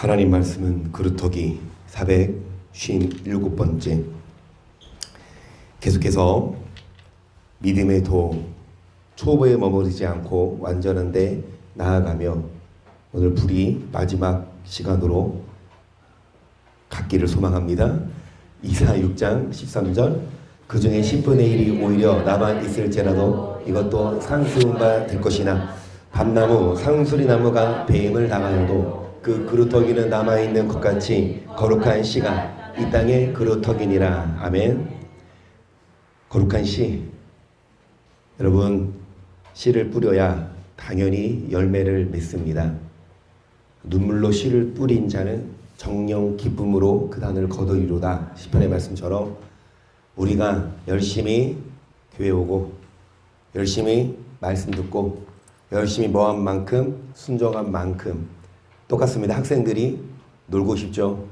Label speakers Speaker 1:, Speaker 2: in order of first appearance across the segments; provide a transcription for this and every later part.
Speaker 1: 하나님 말씀은 그루터기 457번째. 계속해서 믿음의 도 초보에 머무르지 않고 완전한 데 나아가며 오늘 불이 마지막 시간으로 갔기를 소망합니다. 이사 6장 13절 그 중에 10분의 1이 오히려 남아있을지라도 이것도 상수운 바 될 것이나 밤나무 상수리나무가 배임을 당하여도 그 그루터기는 남아있는 것 같이 거룩한 씨가 이 땅의 그루터기니라. 아멘. 거룩한 씨, 여러분, 씨를 뿌려야 당연히 열매를 맺습니다. 눈물로 씨를 뿌린 자는 정령 기쁨으로 그 단을 거두리로다. 시편의 말씀처럼 우리가 열심히 교회 오고 열심히 말씀 듣고 열심히 뭐한 만큼 순종한 만큼 똑같습니다. 학생들이 놀고 싶죠?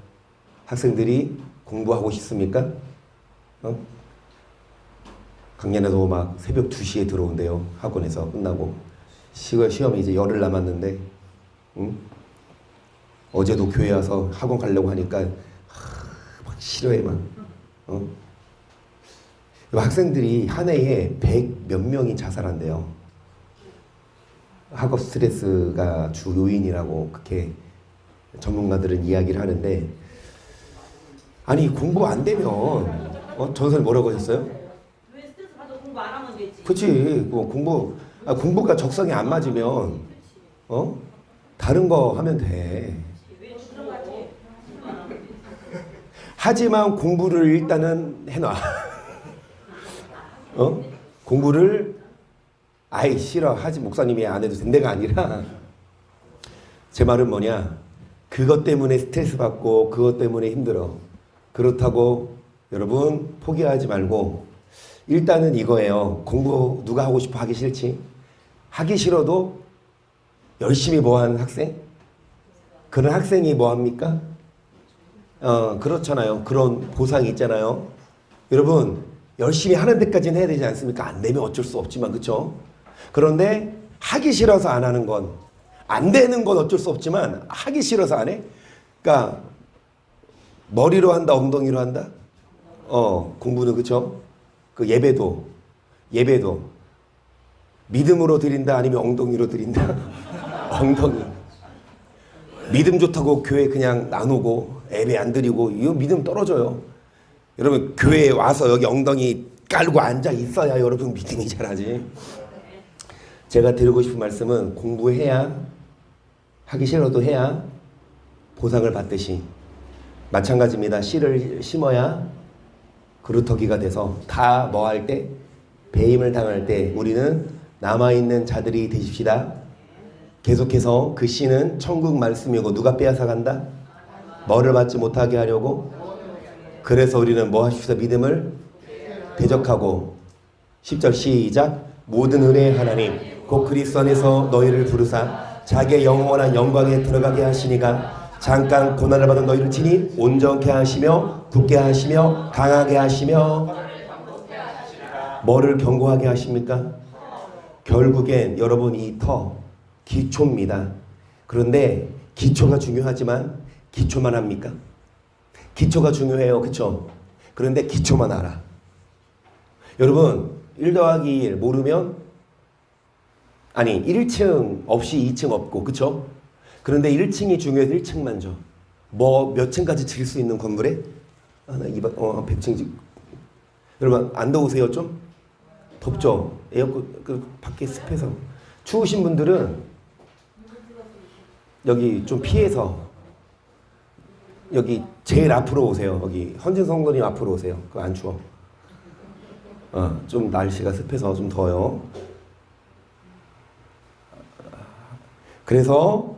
Speaker 1: 학생들이 공부하고 싶습니까? 강연에도 막 새벽 2시에 들어온대요. 학원에서 끝나고 시험이 이제 열흘 남았는데 어제도 교회 와서 학원 가려고 하니까 막 싫어해 막. 학생들이 한 해에 100 몇 명이 자살한대요. 학업 스트레스가 주 요인이라고 그렇게 전문가들은 이야기를 하는데, 아니 공부 안 되면 전선이 뭐라고 하셨어요?
Speaker 2: 왜 스트레스 받아 공부 안 하면 되지?
Speaker 1: 그치. 공부가 적성에 안 맞으면 다른 거 하면 돼.
Speaker 2: 왜 주저같이?
Speaker 1: 하지만 공부를 일단은 해놔. 공부를 아이 싫어 하지 목사님이 안 해도 된다가 아니라, 제 말은 뭐냐, 그것 때문에 스트레스 받고 그것 때문에 힘들어. 그렇다고 여러분 포기하지 말고 일단은 이거예요. 공부 누가 하고 싶어 하기 싫지? 하기 싫어도 열심히 뭐하는 학생? 그런 학생이 뭐합니까? 그렇잖아요. 그런 보상이 있잖아요. 여러분 열심히 하는 데까지는 해야 되지 않습니까? 안 되면 어쩔 수 없지만, 그렇죠? 그런데 하기 싫어서 안 하는 건, 안 되는 건 어쩔 수 없지만 하기 싫어서 안 해? 그러니까 머리로 한다, 엉덩이로 한다? 공부는, 그렇죠? 그 예배도 믿음으로 드린다 아니면 엉덩이로 드린다? 엉덩이. 믿음 좋다고 교회 그냥 나누고 예배 안 드리고 이거 믿음 떨어져요. 여러분 교회에 와서 여기 엉덩이 깔고 앉아 있어야 여러분 믿음이 자라지. 제가 드리고 싶은 말씀은 공부해야, 하기 싫어도 해야 보상을 받듯이 마찬가지입니다. 씨를 심어야 그루터기가 돼서 다 뭐 할 때, 배임을 당할 때 우리는 남아있는 자들이 되십시다. 계속해서 그 씨는 천국 말씀이고 누가 빼앗아 간다? 뭐를 받지 못하게 하려고? 그래서 우리는 뭐 하십시다? 믿음을 대적하고. 10절 시작. 모든 은혜의 하나님 곧 그리스도 안에서 너희를 부르사 자기의 영원한 영광에 들어가게 하시니가 잠깐 고난을 받은 너희를 친히 온전케 하시며 굳게 하시며 강하게 하시며. 뭐를 견고하게 하십니까? 결국엔 여러분 이 터 기초입니다. 그런데 기초가 중요하지만 기초만 합니까? 기초가 중요해요. 그쵸? 그런데 기초만 알아. 여러분 1 더하기 1 모르면, 아니 1층 없이 2층 없고, 그쵸? 그런데 1층이 중요해서 1층만 줘. 뭐 몇 층까지 질 수 있는 건물에? 하나 2번 100층. 여러분 안 더우세요? 좀? 덥죠? 에어컨 그 밖에 습해서. 추우신 분들은 여기 좀 피해서 여기 제일 앞으로 오세요. 여기 헌진 성도님 앞으로 오세요. 그거 안 추워. 좀 날씨가 습해서 좀 더워요. 그래서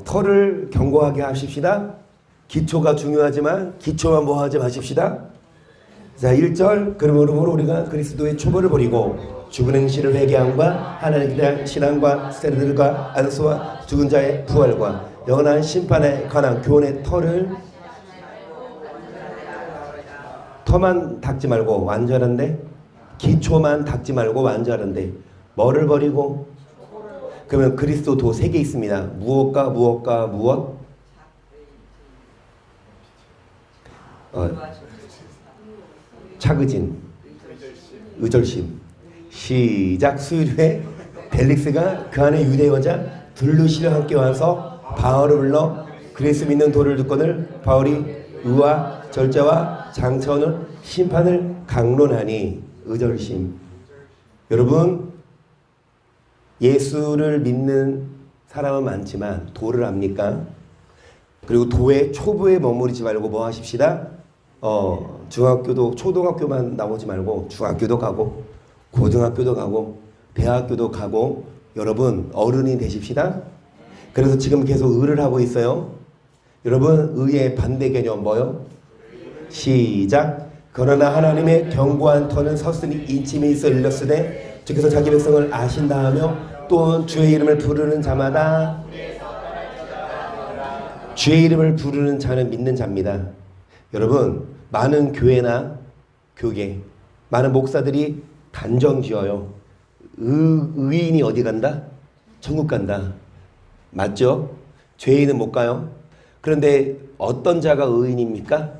Speaker 1: 터를 견고하게 하십시다. 기초가 중요하지만 기초만 뭐 하지 마십시다. 자 1절 그러므로 우리가 그리스도의 초보를 버리고 죽은 행실을 회개함과 하나님에 대한 신앙과 세례들과 안수와 죽은 자의 부활과 영원한 심판에 관한 교훈의 터만 닦지 말고 완전한데, 기초만 닦지 말고 완전한데 뭐를 버리고? 그러면 그리스도 도 3개 있습니다. 무엇과 무엇과 무엇? 차그진, 의절심. 시작. 수요일에 벨릭스가 그 안에 유대 여자 들루시와 함께 와서 바울을 불러 그리스 믿는 도를 듣거늘 바울이 의와 절제와 장차오는 심판을 강론하니. 의절심. 여러분, 예수를 믿는 사람은 많지만 도를 압니까? 그리고 도의 초보에 머무르지 말고 뭐 하십시다? 중학교도 초등학교만 나오지 말고 중학교도 가고 고등학교도 가고 대학교도 가고 여러분 어른이 되십시다. 그래서 지금 계속 의를 하고 있어요. 여러분, 의의 반대 개념 뭐요? 시작. 그러나 하나님의 견고한 터는 섰으니 인침이 있어 일렀으되 주께서 자기 백성을 아신다 하며 또 주의 이름을 부르는 자마다. 주의 이름을 부르는 자는 믿는 자입니다. 여러분, 많은 교회나 교계, 많은 목사들이 단정 지어요. 의인이 어디 간다? 천국 간다. 맞죠? 죄인은 못 가요. 그런데 어떤 자가 의인입니까?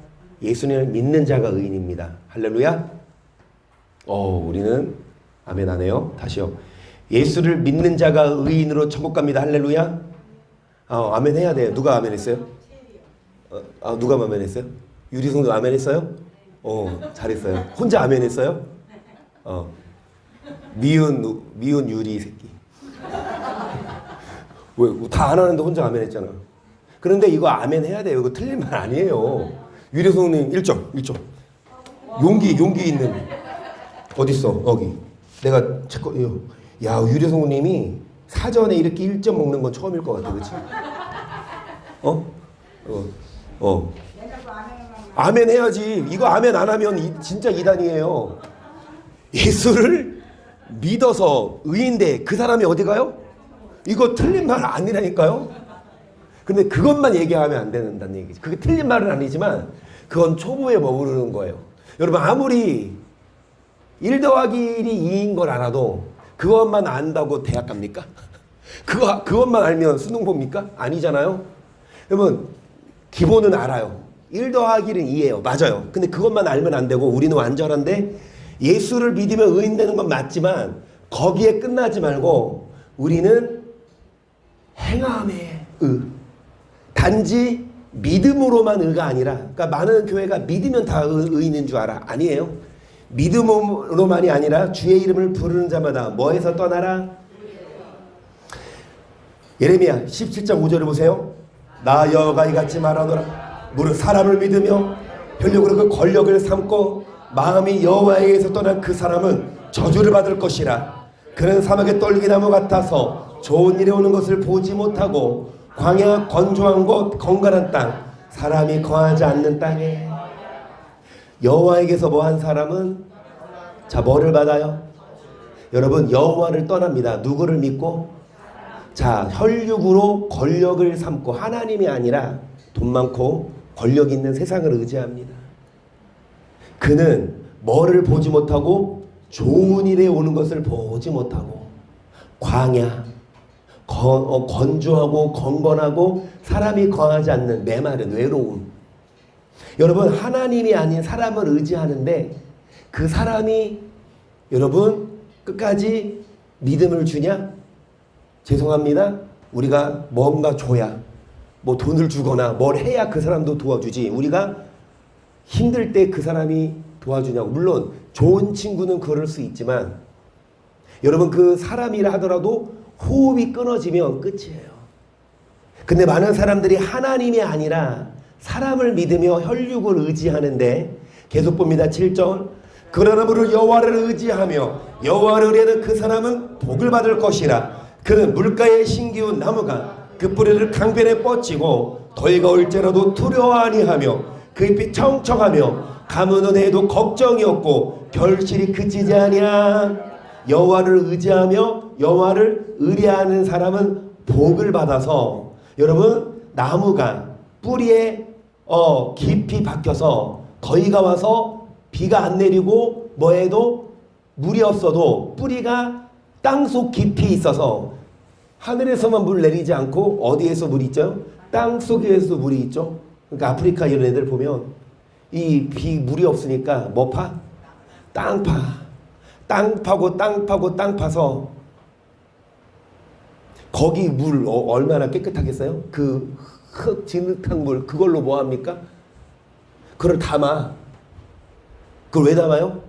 Speaker 1: 예수님을 믿는 자가 의인입니다. 할렐루야. 우리는 아멘 안 해요. 다시요. 예수를 믿는 자가 의인으로 천국 갑니다. 할렐루야. 아멘 해야 돼요. 누가 아멘 했어요? 누가 아멘 했어요? 유리송도 아멘 했어요? 잘했어요. 혼자 아멘 했어요? 미운 유리 새끼. 왜 다 안 하는데 혼자 아멘 했잖아. 그런데 이거 아멘 해야 돼요. 이거 틀린 말 아니에요. 유리송님 1점. 용기 있는. 어딨어? 여기. 내가 야, 유리송님이 사전에 이렇게 1점 먹는 건 처음일 것 같아. 그치? 아멘 해야지. 이거 아멘 안 하면 진짜 이단이에요. 예수를 믿어서 의인데 그 사람이 어디 가요? 이거 틀린 말 아니라니까요. 근데 그것만 얘기하면 안 된다는 얘기지. 그게 틀린 말은 아니지만 그건 초보에 머무르는 거예요. 여러분, 아무리 1 더하기 1이 2인 걸 알아도 그것만 안다고 대학 갑니까? 그것만 알면 수능 봅니까? 아니잖아요. 여러분, 기본은 알아요. 1 더하기 1은 2예요. 맞아요. 근데 그것만 알면 안 되고 우리는 완전한데 예수를 믿으면 의인 되는 건 맞지만 거기에 끝나지 말고 우리는 행함의 의. 단지 믿음으로만 의가 아니라, 그러니까 많은 교회가 믿으면 다 의인인 줄 알아. 아니에요. 믿음으로만이 아니라 주의 이름을 부르는 자마다 뭐에서 떠나라? 예레미야 17장 5절을 보세요. 나 여호와가 이같이 말하노라. 무릇 사람을 믿으며 혈육으로 그 권력을 삼고 마음이 여호와에게서 떠난 그 사람은 저주를 받을 것이라. 그는 사막의 떨기나무 같아서 좋은 일이 오는 것을 보지 못하고 광야 건조한 곳 건강한 땅 사람이 거하지 않는 땅에. 여호와에게서 뭐한 사람은 자 뭐를 받아요? 여러분, 여호와를 떠납니다. 누구를 믿고? 자, 혈육으로 권력을 삼고 하나님이 아니라 돈 많고 권력 있는 세상을 의지합니다. 그는 뭐를 보지 못하고 좋은 일에 오는 것을 보지 못하고 광야 건조하고 건건하고 사람이 거하지 않는 메마른 외로움. 여러분, 하나님이 아닌 사람을 의지하는데 그 사람이 여러분 끝까지 믿음을 주냐? 죄송합니다. 우리가 뭔가 줘야, 뭐 돈을 주거나 뭘 해야 그 사람도 도와주지. 우리가 힘들 때 그 사람이 도와주냐고. 물론 좋은 친구는 그럴 수 있지만 여러분, 그 사람이라 하더라도 호흡이 끊어지면 끝이에요. 근데 많은 사람들이 하나님이 아니라 사람을 믿으며 혈육을 의지하는데 계속 봅니다. 7절. 그러나 무릇 여호와를 의지하며 여호와를 의뢰하는 그 사람은 복을 받을 것이라. 그는 물가에 심기운 나무가 그 뿌리를 강변에 뻗치고 더위가 올지라도 두려워 아니하며 그 잎이 청청하며 가뭄은 해도 걱정이 없고 결실이 그치지 아니하. 여호와를 의지하며 여호와를 의뢰하는 사람은 복을 받아서 여러분, 나무가 뿌리에 깊이 박혀서 더위가 와서 비가 안 내리고 뭐해도 물이 없어도 뿌리가 땅속 깊이 있어서 하늘에서만 물 내리지 않고 어디에서 물이 있죠? 땅속에서 물이 있죠. 그러니까 아프리카 이런 애들 보면 이 물이 없으니까 뭐 파? 땅 파. 땅 파고 땅 파고 땅 파서 거기 물 얼마나 깨끗하겠어요? 그 흙 진흙탕 물 그걸로 뭐 합니까? 그걸 담아. 그걸 왜 담아요?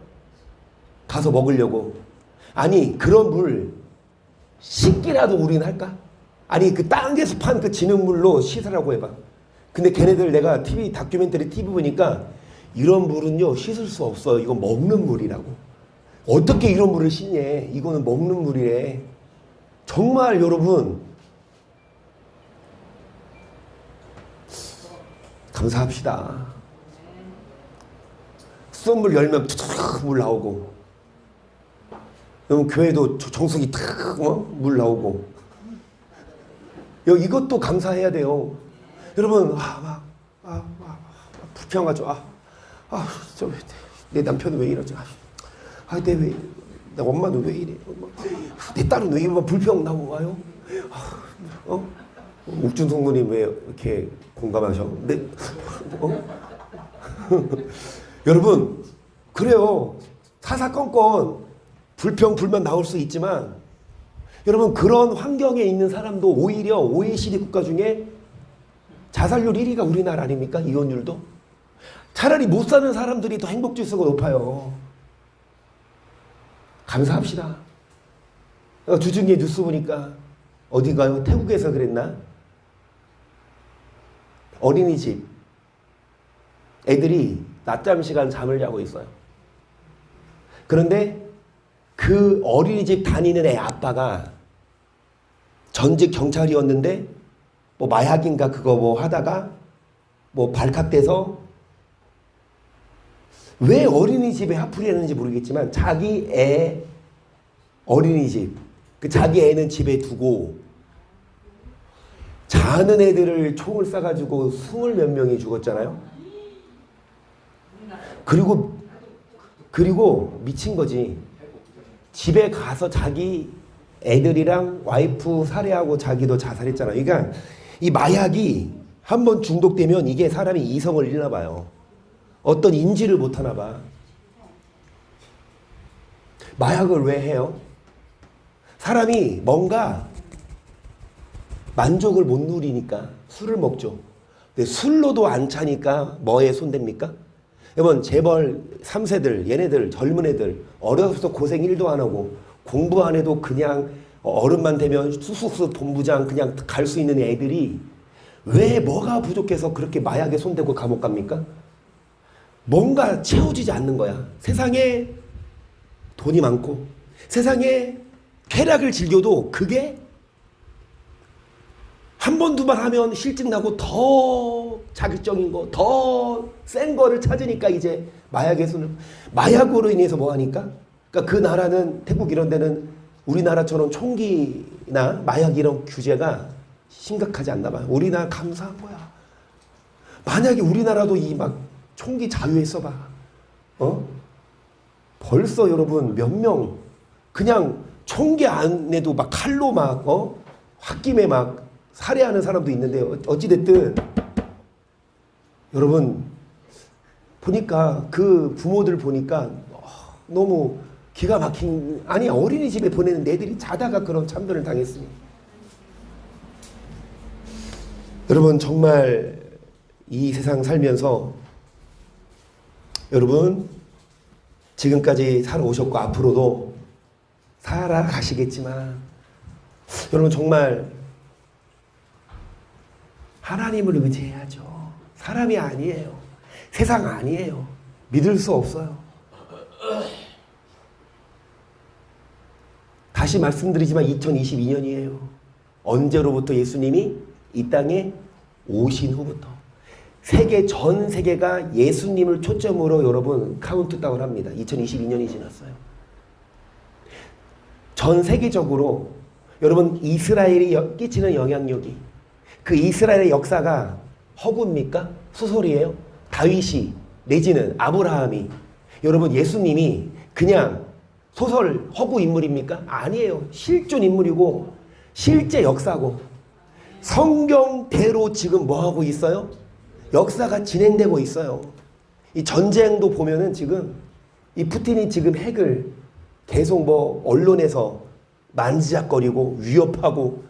Speaker 1: 가서 먹으려고. 아니 그런 물 씻기라도 우리는 할까? 아니 그 땅에서 판 그 진흙물로 씻으라고 해봐. 근데 걔네들 내가 다큐멘터리 TV 보니까 이런 물은요 씻을 수 없어요. 이건 먹는 물이라고. 어떻게 이런 물을 씻냐? 이거는 먹는 물이래. 정말 여러분 감사합시다. 수돗물 열면 툭 물 나오고, 여러분 교회도 정수기 탁 물 나오고, 이것도 감사해야 돼요. 여러분 불평하죠. 내 남편은 왜 이러지? 내 엄마는 왜 이래? 내 딸은 왜 이래? 불평 나고 와요? 옥준 성도님 왜 이렇게 공감하셔? 여러분 그래요. 사사건건 불평 불만 나올 수 있지만 여러분 그런 환경에 있는 사람도 오히려 OECD 국가 중에 자살률 1위가 우리나라 아닙니까? 이혼율도. 차라리 못 사는 사람들이 더 행복지수가 높아요. 감사합시다. 주중에 뉴스 보니까 어딘가요? 태국에서 그랬나? 어린이집 애들이 낮잠 시간 잠을 자고 있어요. 그런데 그 어린이집 다니는 애 아빠가 전직 경찰이었는데 뭐 마약인가 그거 뭐 하다가 뭐 발칵돼서 왜 어린이집에 하풀이 하는지 모르겠지만 자기 애 어린이집 그 자기 애는 집에 두고 자는 애들을 총을 쏴가지고 20몇 명이 죽었잖아요. 그리고 미친 거지. 집에 가서 자기 애들이랑 와이프 살해하고 자기도 자살했잖아요. 그러니까 이 마약이 한번 중독되면 이게 사람이 이성을 잃나 봐요. 어떤 인지를 못 하나 봐. 마약을 왜 해요? 사람이 뭔가 만족을 못 누리니까 술을 먹죠. 근데 술로도 안 차니까 뭐에 손댑니까? 여러분 재벌 3세들 얘네들 젊은 애들 어려서부터 고생 1도 안 하고 공부 안 해도 그냥 어른만 되면 수석수 본부장 그냥 갈 수 있는 애들이 왜 뭐가 부족해서 그렇게 마약에 손대고 감옥 갑니까? 뭔가 채워지지 않는 거야. 세상에 돈이 많고 세상에 쾌락을 즐겨도 그게 한 번 두 번 하면 실증 나고 더 자극적인 거, 더 센 거를 찾으니까 이제 마약에 손을 마약으로 인해서 뭐 하니까? 그러니까 그 나라는 태국 이런 데는 우리나라처럼 총기나 마약 이런 규제가 심각하지 않나 봐요. 우리나라 감사한 거야. 만약에 우리나라도 이 막 총기 자유했어 봐. 벌써 여러분 몇 명 그냥 총기 안에도 막 칼로 막 홧김에 막 살해하는 사람도 있는데 어찌됐든 여러분 보니까 그 부모들 보니까 너무 기가 막힌 아니 어린이집에 보내는 애들이 자다가 그런 참변을 당했으니 여러분 정말 이 세상 살면서 여러분 지금까지 살아오셨고 앞으로도 살아가시겠지만 여러분 정말 하나님을 의지해야죠. 사람이 아니에요. 세상 아니에요. 믿을 수 없어요. 다시 말씀드리지만 2022년이에요. 언제로부터 예수님이 이 땅에 오신 후부터 전 세계가 예수님을 초점으로 여러분 카운트다운 합니다. 2022년이 지났어요. 전 세계적으로 여러분 이스라엘이 끼치는 영향력이 그 이스라엘의 역사가 허구입니까? 소설이에요? 다윗이 내지는 아브라함이 여러분 예수님이 그냥 소설 허구 인물입니까? 아니에요. 실존 인물이고 실제 역사고 성경대로 지금 뭐하고 있어요? 역사가 진행되고 있어요. 이 전쟁도 보면은 지금 이 푸틴이 지금 핵을 계속 뭐 언론에서 만지작거리고 위협하고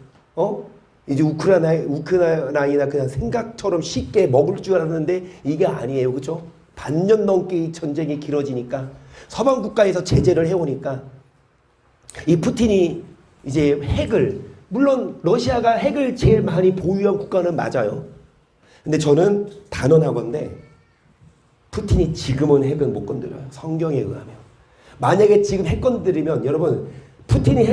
Speaker 1: 이제 우크라이나 그냥 생각처럼 쉽게 먹을 줄 알았는데 이게 아니에요. 그죠? 반년 넘게 이 전쟁이 길어지니까 서방 국가에서 제재를 해오니까 이 푸틴이 이제 핵을, 물론 러시아가 핵을 제일 많이 보유한 국가는 맞아요. 근데 저는 단언하건대 푸틴이 지금은 핵을 못 건드려요. 성경에 의하면. 만약에 지금 핵 건드리면 여러분 푸틴이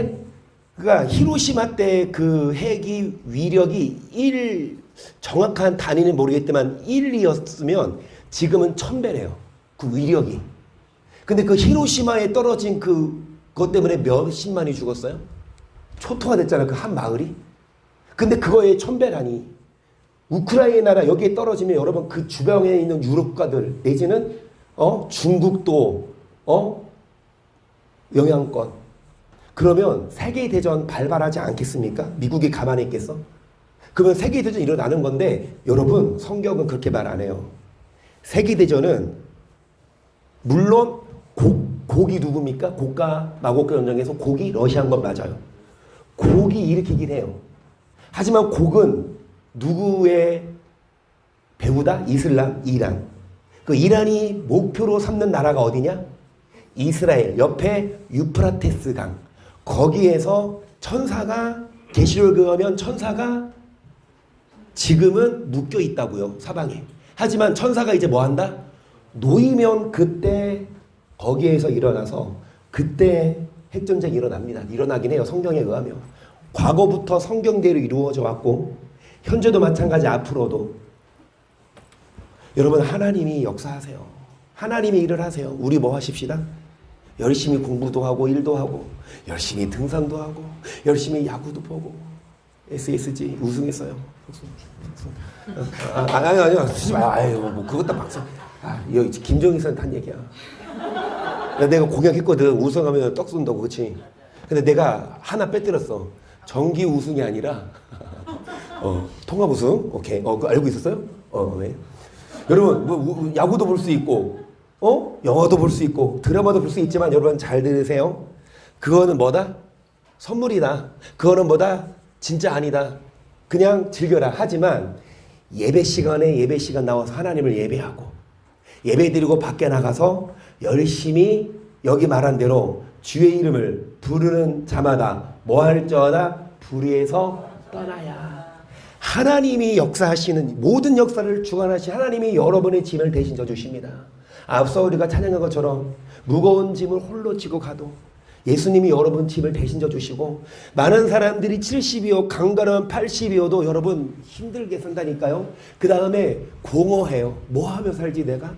Speaker 1: 그러니까 히로시마 때 그 핵이 위력이 정확한 단위는 모르겠지만 1이었으면 지금은 1000배래요. 그 위력이. 근데 그 히로시마에 떨어진 그것 때문에 몇십만이 죽었어요? 초토화 됐잖아요. 그 한 마을이. 근데 그거에 1000배라니. 우크라이나라 여기에 떨어지면 여러분 그 주변에 있는 유럽 국가들 내지는 중국도 영향권. 그러면 세계대전 발발하지 않겠습니까? 미국이 가만히 있겠어? 그러면 세계대전 일어나는 건데 여러분 성경은 그렇게 말 안 해요. 세계대전은 물론 곡이 누굽니까? 곡과 마곡과 전쟁에서 곡이 러시아인 건 맞아요. 곡이 일으키긴 해요. 하지만 곡은 누구의 배후다? 이슬람, 이란. 그 이란이 목표로 삼는 나라가 어디냐? 이스라엘 옆에 유프라테스 강. 거기에서 천사가 계시록에 의하면 천사가 지금은 묶여 있다고요. 사방에. 하지만 천사가 이제 뭐 한다? 놓이면 그때 거기에서 일어나서 그때 핵전쟁이 일어납니다. 일어나긴 해요. 성경에 의하면. 과거부터 성경대로 이루어져 왔고 현재도 마찬가지 앞으로도. 여러분 하나님이 역사하세요. 하나님이 일을 하세요. 우리 뭐 하십시다? 열심히 공부도 하고 일도 하고 열심히 등산도 하고 열심히 야구도 보고 SSG 우승했어요. 아니요. 쓰지 마요. 아유, 뭐 그것 다 박수. 여기 김정일 선수 한 얘기야. 내가 공약했거든. 우승하면 떡 쏜다고. 그치? 근데 내가 하나 빼뜨렸어. 정기 우승이 아니라 통합 우승? 오케이. 그거 알고 있었어요? 왜? 여러분 뭐 야구도 볼 수 있고 영화도 볼 수 있고 드라마도 볼 수 있지만 여러분 잘 들으세요. 그거는 뭐다? 선물이다. 그거는 뭐다? 진짜 아니다. 그냥 즐겨라. 하지만 예배 시간 나와서 하나님을 예배하고 예배 드리고 밖에 나가서 열심히 여기 말한 대로 주의 이름을 부르는 자마다 뭐할지어다 불의에서 떠나야. 하나님이 역사하시는 모든 역사를 주관하신 하나님이 여러분의 짐을 대신 져주십니다. 앞서 우리가 찬양한 것처럼 무거운 짐을 홀로 지고 가도 예수님이 여러분 짐을 대신 져주시고 많은 사람들이 70이요 강건한 80이어도 여러분 힘들게 산다니까요. 그 다음에 공허해요. 뭐 하며 살지 내가?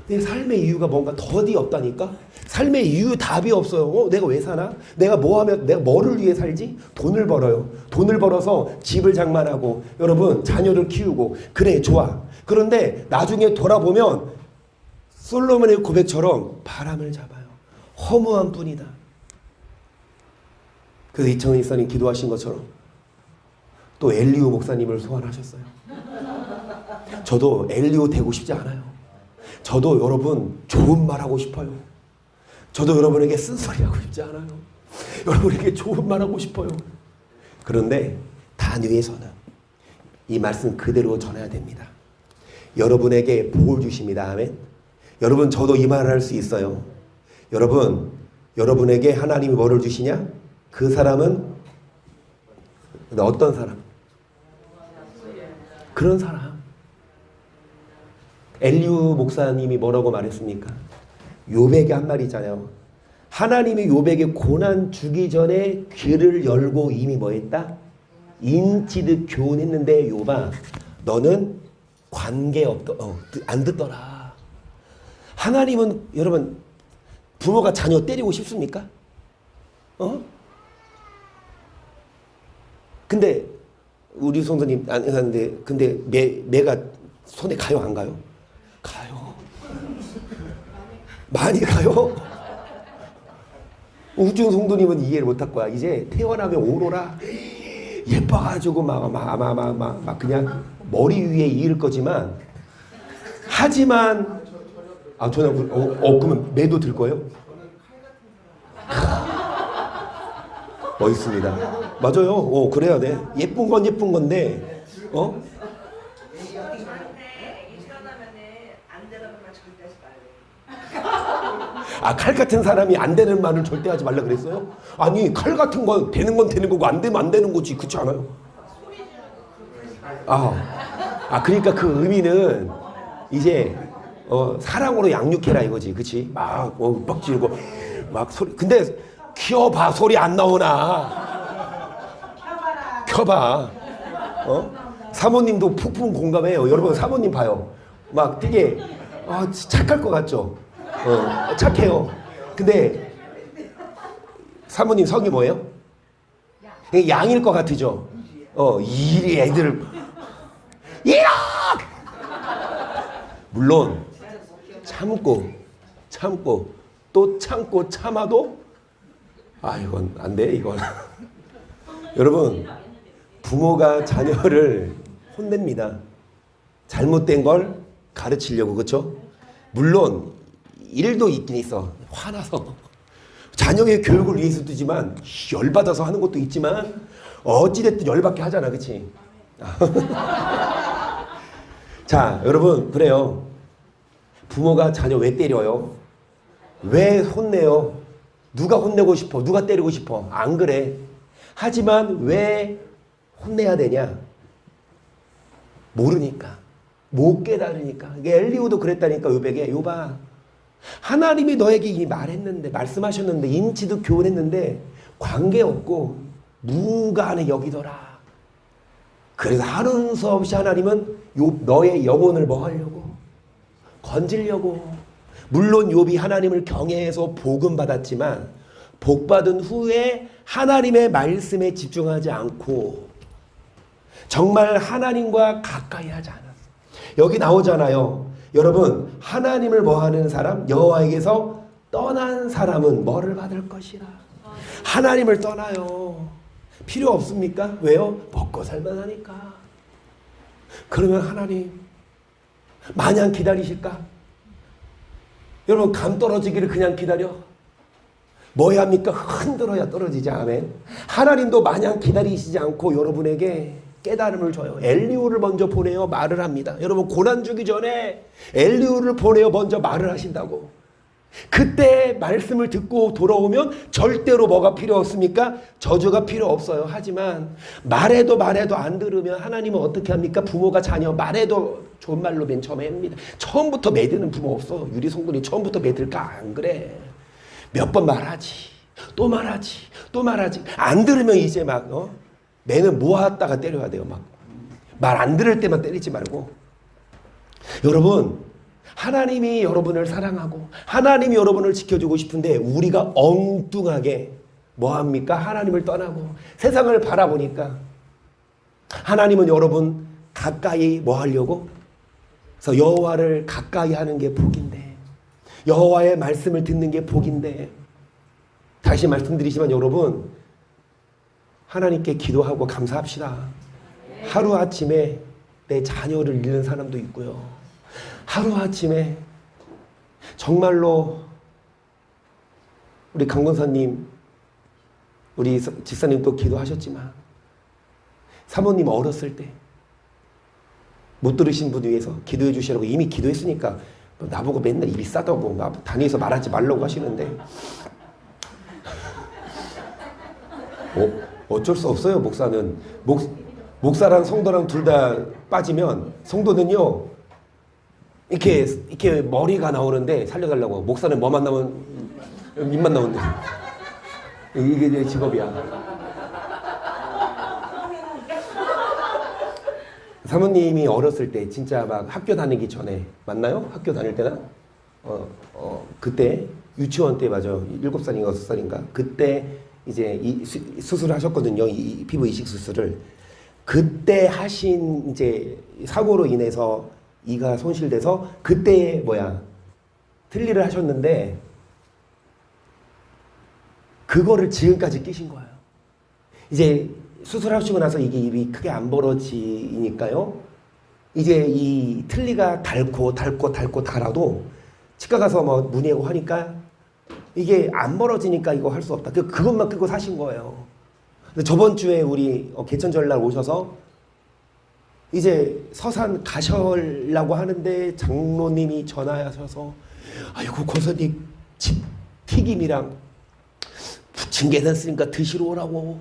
Speaker 1: 내 삶의 이유가 뭔가 더디 없다니까. 삶의 이유 답이 없어요. 내가 왜 사나? 내가 뭐 하면 내가 뭐를 위해 살지? 돈을 벌어요. 돈을 벌어서 집을 장만하고 여러분 자녀를 키우고 그래 좋아. 그런데 나중에 돌아보면 솔로몬의 고백처럼 바람을 잡아요. 허무한 뿐이다. 그래서 이청은 이사님 기도하신 것처럼 또 엘리오 목사님을 소환하셨어요. 저도 엘리오 되고 싶지 않아요. 저도 여러분 좋은 말 하고 싶어요. 저도 여러분에게 쓴소리 하고 싶지 않아요. 여러분에게 좋은 말 하고 싶어요. 그런데 단위에서는 이 말씀 그대로 전해야 됩니다. 여러분에게 복을 주십니다. 아멘. 여러분 저도 이 말을 할 수 있어요. 여러분에게 하나님이 뭐를 주시냐? 그 사람은 어떤 사람? 그런 사람. 엘리우 목사님이 뭐라고 말했습니까? 요백의 한 말이잖아요. 하나님이 요백의 고난 주기 전에 귀를 열고 이미 뭐 했다? 인치듯 교훈했는데 요바 너는 안 듣더라. 하나님은 여러분 부모가 자녀 때리고 싶습니까? 근데 우리 성도님 근데 매가 손에 가요 안 가요? 가요. 많이 가요. 우중 성도님은 이해를 못할 거야. 이제 태어나면 오로라 예뻐가지고 막 그냥 머리 위에 이을 거지만 하지만 아, 전화, 그러면 매도 들 거예요? 멋있습니다. 맞아요. 그래야 돼. 예쁜 건 예쁜 건데, 아, 칼 같은 사람이 안 되는 말을 절대 하지 말라 그랬어요? 아니, 칼 같은 건 되는 거고 안 되면 안 되는 거지. 그렇지 않아요? 그러니까 그 의미는 이제 사랑으로 양육해라 이거지. 그치? 막 뻑지르고 막 소리. 근데 키워봐 소리 안 나오나? 켜봐. 사모님도 푹푹 공감해요. 여러분 사모님 봐요. 막 되게 착할 것 같죠? 착해요. 근데 사모님 성이 뭐예요? 양일 것 같으죠? 이 애들 이렇게 물론 참고 또 참고 참아도 이건 안 돼 이건. 여러분 부모가 자녀를 혼냅니다. 잘못된 걸 가르치려고. 그렇죠? 물론 일도 있긴 있어. 화나서 자녀의 교육을 위해서도 지만 열받아서 하는 것도 있지만 어찌됐든 열받게 하잖아. 그치? 자 여러분 그래요. 부모가 자녀 왜 때려요? 왜 혼내요? 누가 혼내고 싶어? 누가 때리고 싶어? 안 그래. 하지만 왜 혼내야 되냐? 모르니까. 못 깨달으니까. 엘리후도 그랬다니까. 요백에. 요봐. 하나님이 너에게 이 말했는데 말씀하셨는데 인치도 교훈했는데 관계없고 무관하게 여기더라. 그래서 하는 수 없이 하나님은 너의 영혼을 뭐 하려고? 건지려고. 물론 욥이 하나님을 경외해서 복음 받았지만 복 받은 후에 하나님의 말씀에 집중하지 않고 정말 하나님과 가까이 하지 않았어. 여기 나오잖아요. 여러분 하나님을 뭐 하는 사람? 여호와에게서 떠난 사람은 뭐를 받을 것이라. 하나님을 떠나요. 필요 없습니까? 왜요? 먹고 살만하니까. 그러면 하나님 마냥 기다리실까? 여러분 감 떨어지기를 그냥 기다려? 뭐 해야 합니까? 흔들어야 떨어지지. 아멘. 하나님도 마냥 기다리시지 않고 여러분에게 깨달음을 줘요. 엘리후를 먼저 보내어 말을 합니다. 여러분 고난 주기 전에 엘리후를 보내어 먼저 말을 하신다고. 그때 말씀을 듣고 돌아오면 절대로 뭐가 필요 없습니까? 저주가 필요 없어요. 하지만 말해도 안 들으면 하나님은 어떻게 합니까? 부모가 자녀 말해도 좋은 말로 맨 처음에 합니다. 처음부터 매드는 부모 없어. 유리 성분이 처음부터 매들까? 안 그래. 몇 번 말하지. 또 말하지. 안 들으면 이제 막 매는 모았다가 때려야 돼요. 막 말 안 들을 때만 때리지 말고. 여러분 하나님이 여러분을 사랑하고 하나님이 여러분을 지켜주고 싶은데 우리가 엉뚱하게 뭐합니까? 하나님을 떠나고 세상을 바라보니까. 하나님은 여러분 가까이 뭐 하려고? 그래서 여호와를 가까이 하는 게 복인데, 여호와의 말씀을 듣는 게 복인데, 다시 말씀드리지만 여러분 하나님께 기도하고 감사합시다. 하루아침에 내 자녀를 잃는 사람도 있고요. 하루아침에 정말로 우리 강권사님, 우리 집사님도 기도하셨지만 사모님 어렸을 때 못 들으신 분 위해서 기도해 주시라고 이미 기도했으니까 나보고 맨날 입이 싸다고 나 다니면서 말하지 말라고 하시는데 어쩔 수 없어요. 목사는 목사랑 성도랑 둘 다 빠지면 성도는요 이렇게 머리가 나오는데 살려달라고. 목사는 뭐만 나오면 입만 나오는데 이게 내 직업이야. 사모님이 어렸을 때 진짜 막 학교 다니기 전에 맞나요? 학교 다닐 때나 그때 유치원 때 맞아. 7살인가 6살인가 그때 이제 이 수술을 하셨거든요. 이 피부 이식 수술을. 그때 하신 이제 사고로 인해서 이가 손실돼서 그때 틀니를 하셨는데 그거를 지금까지 끼신 거예요. 이제 수술하시고 나서 이게 입이 크게 안 벌어지니까요. 이제 이 틀니가 닳고 달아도 치과 가서 뭐 문의하고 하니까 이게 안 멀어지니까 이거 할 수 없다. 그것만 끌고 사신 거예요. 근데 저번 주에 우리 개천절날 오셔서 이제 서산 가셔라고 하는데 장로님이 전화하셔서 아이고 고선님 집 튀김이랑 부침 괜찮으니까 드시러 오라고.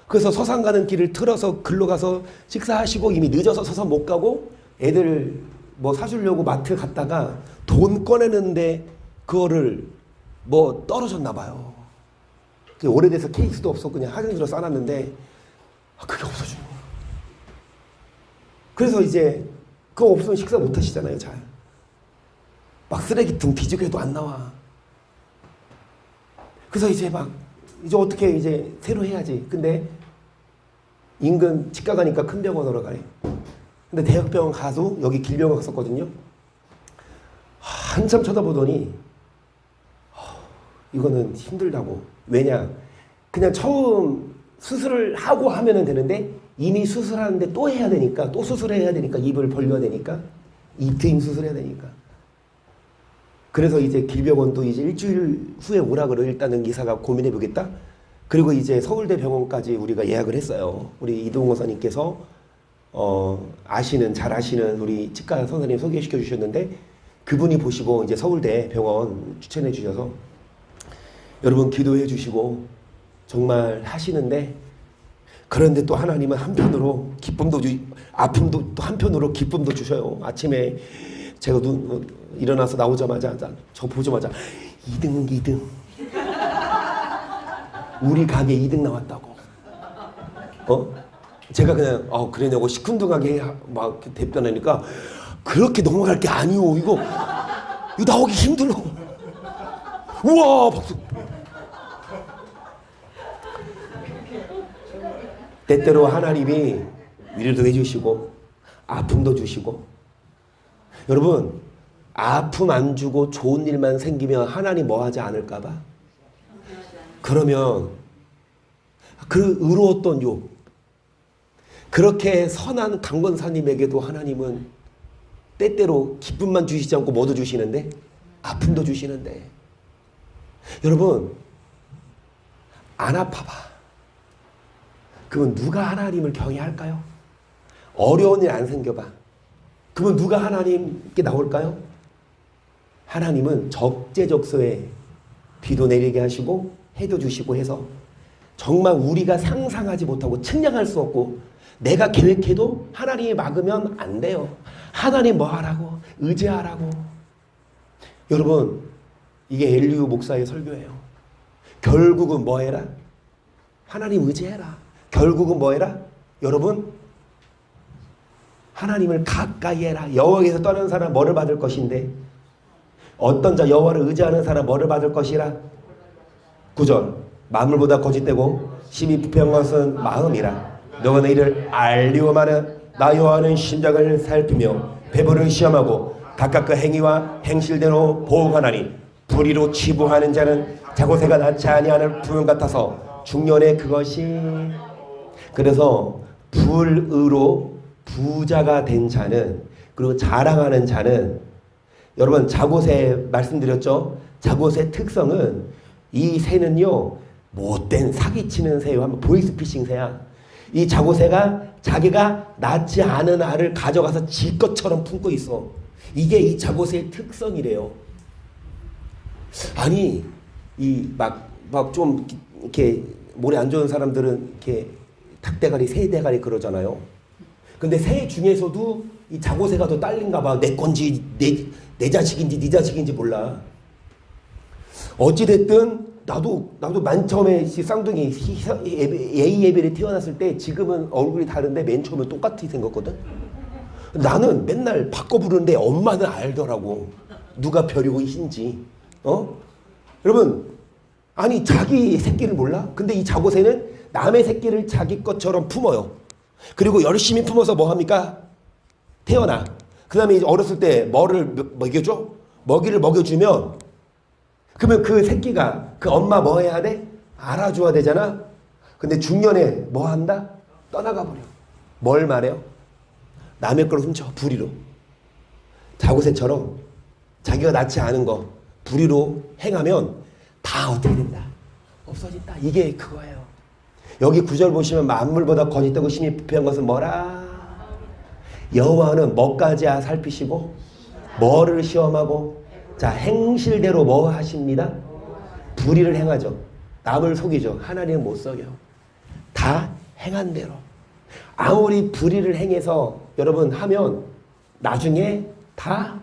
Speaker 1: 그래서 서산 가는 길을 틀어서 글로 가서 식사하시고 이미 늦어서 서산 못 가고 애들 뭐 사주려고 마트 갔다가 돈 꺼내는데 그거를 뭐 떨어졌나 봐요. 그게 오래돼서 케이스도 없어 그냥 화장실로 싸놨는데 그게 없어지는 거예요. 그래서 이제 그거 없으면 식사 못 하시잖아요. 잘. 막 쓰레기통 뒤지고 해도 안 나와. 그래서 이제 어떻게 이제 새로 해야지. 근데 인근 치과 가니까 큰 병원으로 가래. 근데 대학병원 가서 여기 길병원 갔었거든요. 한참 쳐다보더니 이거는 힘들다고. 왜냐? 그냥 처음 수술을 하고 하면은 되는데 이미 수술하는데 또 해야 되니까 또 수술해야 되니까 입을 벌려야 되니까 입트임 수술해야 되니까. 그래서 이제 길병원도 이제 일주일 후에 오라 그래. 일단은 의사가 고민해 보겠다. 그리고 이제 서울대 병원까지 우리가 예약을 했어요. 우리 이동호 선생님께서 잘 아시는 우리 치과 선생님 소개시켜 주셨는데 그분이 보시고 이제 서울대 병원 추천해 주셔서 여러분 기도해 주시고 정말 하시는데 그런데 또 하나님은 한편으로 기쁨도 아픔도 또 한편으로 기쁨도 주셔요. 아침에 제가 일어나서 나오자마자 저 보자마자 2등 우리 가게 2등 나왔다고. 제가 그냥 그러냐고 시큰둥하게 막 답변하니까 그렇게 넘어갈 게 아니오. 이거 나오기 힘들어. 우와 박수. 때때로 하나님이 위로도 해주시고 아픔도 주시고. 여러분 아픔 안 주고 좋은 일만 생기면 하나님 뭐 하지 않을까 봐. 그러면 그 의로웠던 욥 그렇게 선한 강권사님에게도 하나님은 때때로 기쁨만 주시지 않고 뭐도 주시는데 아픔도 주시는데 여러분 안 아파봐. 그러면 누가 하나님을 경외할까요? 어려운 일 안 생겨봐. 그러면 누가 하나님께 나올까요? 하나님은 적재적소에 비도 내리게 하시고 해도 주시고 해서 정말 우리가 상상하지 못하고 측량할 수 없고 내가 계획해도 하나님이 막으면 안 돼요. 하나님 뭐 하라고? 의지하라고. 여러분 이게 엘리우 목사의 설교예요. 결국은 뭐 해라? 하나님 의지해라. 결국은 뭐 해라? 여러분 하나님을 가까이 해라. 여호와께서 떠난 사람 뭐를 받을 것인데 어떤 자 여호와를 의지하는 사람 뭐를 받을 것이라. 9절 만물보다 거짓되고 심히 부패한 것은 마음이라. 너가 내 일을 알리오마는 나 여호와는 심장을 살피며 배부를 시험하고 각각 그 행위와 행실대로 보응하나니 불의로 치부하는 자는 자고새가 낳지 아니하는 부분 같아서 중년에 그것이. 그래서 불의로 부자가 된 자는 그리고 자랑하는 자는 여러분 자고새 말씀드렸죠. 자고새 특성은 이 새는요 못된 사기치는 새요. 한번 보이스피싱 새야. 이 자고새가 자기가 낳지 않은 알을 가져가서 지 것처럼 품고 있어. 이게 이 자고새의 특성이래요. 아니 이 막 좀 이렇게 모래 안 좋은 사람들은 이렇게 닭대가리 새대가리 그러잖아요. 근데 새 중에서도 이 자고새가 더 딸린가 봐. 내 건지 내 자식인지 네 자식인지 몰라. 어찌됐든 나도 맨 처음에 쌍둥이 A예벨이 태어났을 때 지금은 얼굴이 다른데 맨 처음에 똑같이 생겼거든. 나는 맨날 바꿔 부르는데 엄마는 알더라고. 누가 별이고 흰지. 여러분 아니 자기 새끼를 몰라? 근데 이 자고새는 남의 새끼를 자기 것처럼 품어요. 그리고 열심히 품어서 뭐 합니까? 태어나. 그 다음에 어렸을 때 뭐를 먹여줘? 먹이를 먹여주면 그러면 그 새끼가 그 엄마 뭐 해야 돼? 알아줘야 되잖아. 근데 중년에 뭐 한다? 떠나가 버려. 뭘 말해요? 남의 걸 훔쳐. 불의로. 자고새처럼 자기가 낳지 않은 거 불의로 행하면 다 어떻게 된다? 없어진다. 이게 그거예요. 여기 9절 보시면 만물보다 거짓되고 심히 부패한 것은 뭐라? 여호와는 뭐까지 살피시고 뭐를 시험하고 자 행실대로 뭐 하십니다? 불의를 행하죠. 남을 속이죠. 하나님은 못 속여요. 다 행한 대로. 아무리 불의를 행해서 여러분 하면 나중에 다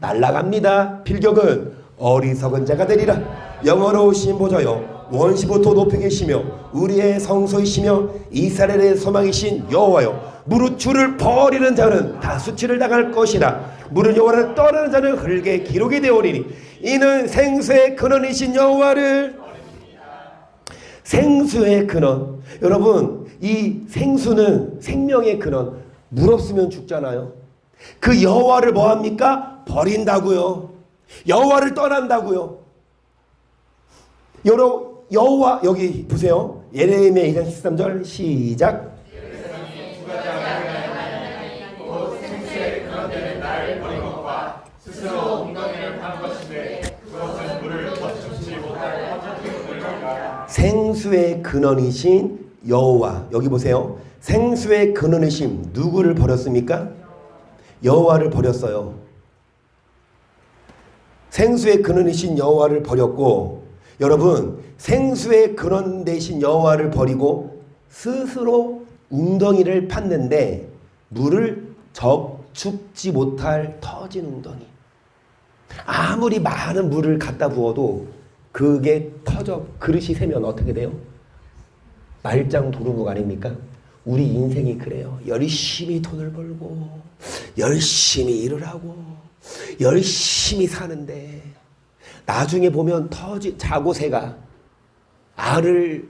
Speaker 1: 날아갑니다. 필격은 어리석은 자가 되리라. 영원로우신 보좌여 원시부터 높이 계시며 우리의 성소이시며 이스라엘의 소망이신 여호와여 무릇 주를 버리는 자는 다 수치를 당할 것이라. 무릇 여호와를 떠나는 자는 흙에 기록이 되오리니 이는 생수의 근원이신 여호와를. 생수의 근원. 여러분 이 생수는 생명의 근원. 물 없으면 죽잖아요. 그 여호와를 뭐합니까? 버린다고요. 여호와를 떠난다고요. 여호와 여기 보세요. 예레미야 2장 13절 시작. 생수의 근원이신 여호와. 여기 보세요. 생수의 근원이신 누구를 버렸습니까? 여호와를 버렸어요. 생수의 근원이신 여호와를 버렸고 여러분 생수의 근원 되신 여호와를 버리고 스스로 웅덩이를 팠는데 물을 적축지 못할 터진 웅덩이. 아무리 많은 물을 갖다 부어도 그게 터져 그릇이 새면 어떻게 돼요? 말짱 도루묵 아닙니까? 우리 인생이 그래요. 열심히 돈을 벌고 열심히 일을 하고 열심히 사는데 나중에 보면 자고새가 알을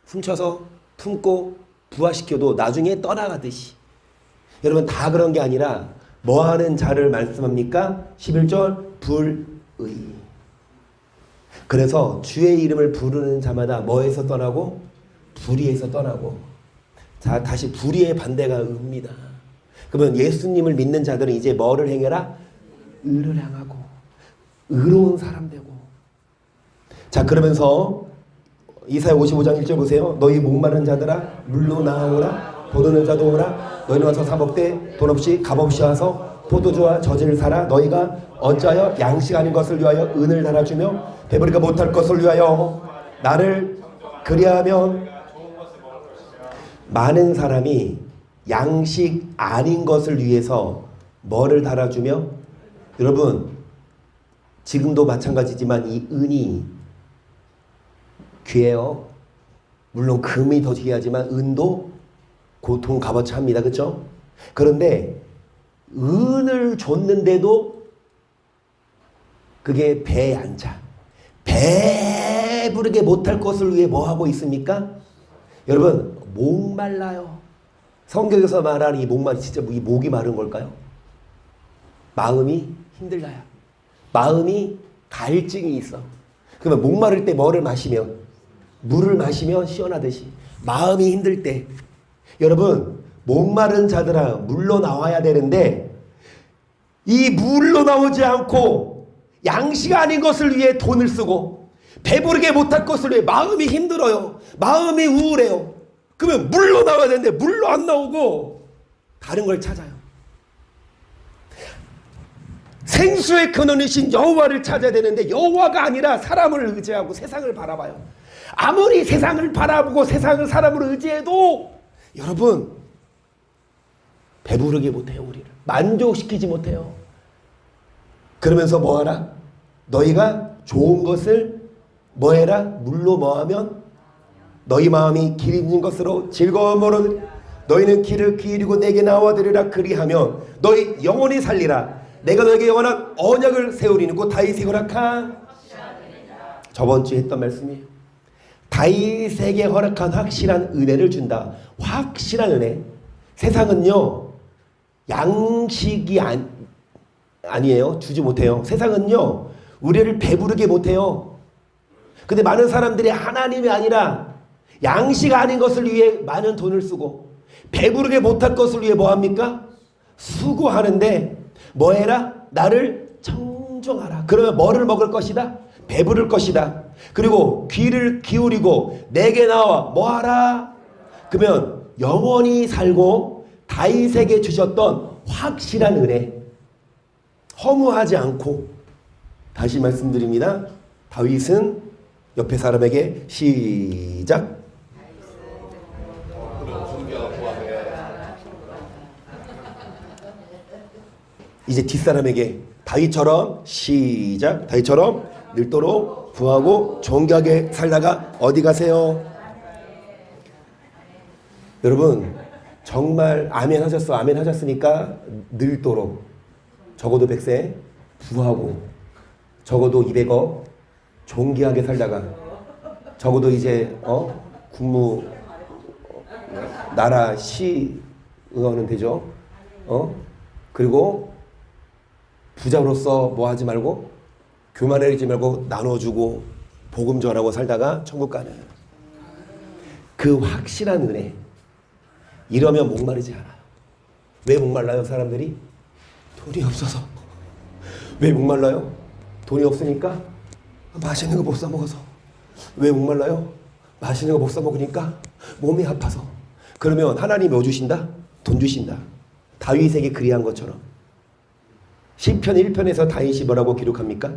Speaker 1: 훔쳐서 품고 부화시켜도 나중에 떠나가듯이. 여러분 다 그런 게 아니라 뭐하는 자를 말씀합니까? 11절 불의. 그래서 주의 이름을 부르는 자마다 뭐에서 떠나고? 불의에서 떠나고. 자 다시 불의의 반대가 의입니다. 그러면 예수님을 믿는 자들은 이제 뭐를 행해라? 의를 행하고 의로운 사람 되고. 자 그러면서 이사야 55장 1절 보세요. 너희 목마른 자들아 물로 나오라. 보도는 자도 오라. 너희는 와서 사 먹되 돈 없이 값 없이 와서 포도주와 저지를 사라. 너희가 어찌하여 양식 아닌 것을 위하여 은을 달아주며 배부르게 못할 것을 위하여 나를 그리하면. 많은 사람이 양식 아닌 것을 위해서 뭐를 달아주며. 여러분 지금도 마찬가지지만 이 은이 귀해요. 물론 금이 더 귀하지만 은도 고통 값어치 합니다. 그렇죠? 그런데 은을 줬는데도 그게 배에 안 차. 배부르게 못할 것을 위해 뭐 하고 있습니까? 여러분 목말라요. 성경에서 말하는 이 목말이 진짜 이 목이 마른 걸까요? 마음이 힘들다야. 마음이 갈증이 있어. 그러면 목마를 때 뭐를 마시면? 물을 마시면 시원하듯이 마음이 힘들 때 여러분 목마른 자들아 물로 나와야 되는데 이 물로 나오지 않고 양식 아닌 것을 위해 돈을 쓰고 배부르게 못할 것을 위해 마음이 힘들어요. 마음이 우울해요. 그러면 물로 나와야 되는데 물로 안 나오고 다른 걸 찾아요. 생수의 근원이신 여호와를 찾아야 되는데 여호와가 아니라 사람을 의지하고 세상을 바라봐요. 아무리 세상을 바라보고 세상을 사람을 의지해도 여러분 배부르게 못해요. 우리를 만족시키지 못해요. 그러면서 뭐하라? 너희가 좋은 것을 뭐해라? 물로 뭐하면 너희 마음이 길 있는 것으로 즐거움으로 너희는 길을 기울이고 내게 나와들으라. 그리하면 너희 영원히 살리라. 내가 너에게 영원한 언약을 세우리니 곧 다윗이 허락한 저번 주에 했던 말씀이에요. 다윗에게 허락한 확실한 은혜를 준다. 확실한 은혜. 세상은요 양식이 아니에요. 주지 못해요. 세상은요 우리를 배부르게 못해요. 근데 많은 사람들이 하나님이 아니라 양식 아닌 것을 위해 많은 돈을 쓰고 배부르게 못할 것을 위해 뭐합니까? 수고하는데 뭐해라? 나를 순종하라. 그러면 뭐를 먹을 것이다? 배부를 것이다. 그리고 귀를 기울이고 내게 나와 뭐하라? 그러면 영원히 살고 다윗에게 주셨던 확실한 은혜, 허무하지 않고. 다시 말씀드립니다. 다윗은 옆에 사람에게 시작. 이제 뒷사람에게 다윗처럼 시작. 다윗처럼 늘도록 부하고 존귀하게 살다가 어디 가세요? 여러분 정말 아멘 하셨어. 아멘 하셨으니까 늘도록 적어도 100세 부하고 적어도 200억 존귀하게 살다가 적어도 이제 국무 나라 시의원은 되죠. 그리고 부자로서 뭐 하지 말고 교만해지지 말고 나눠주고 복음 전하고 살다가 천국 가는 그 확실한 은혜. 이러면 목마르지 않아요. 왜 목말라요 사람들이? 돈이 없어서. 왜 목말라요? 돈이 없으니까 맛있는 거 못 사 먹어서. 왜 목말라요? 맛있는 거 못 사 먹으니까 몸이 아파서. 그러면 하나님이 뭐 주신다? 돈 주신다. 다윗에게 그리한 것처럼. 시편 1편에서 다윗이 뭐라고 기록합니까?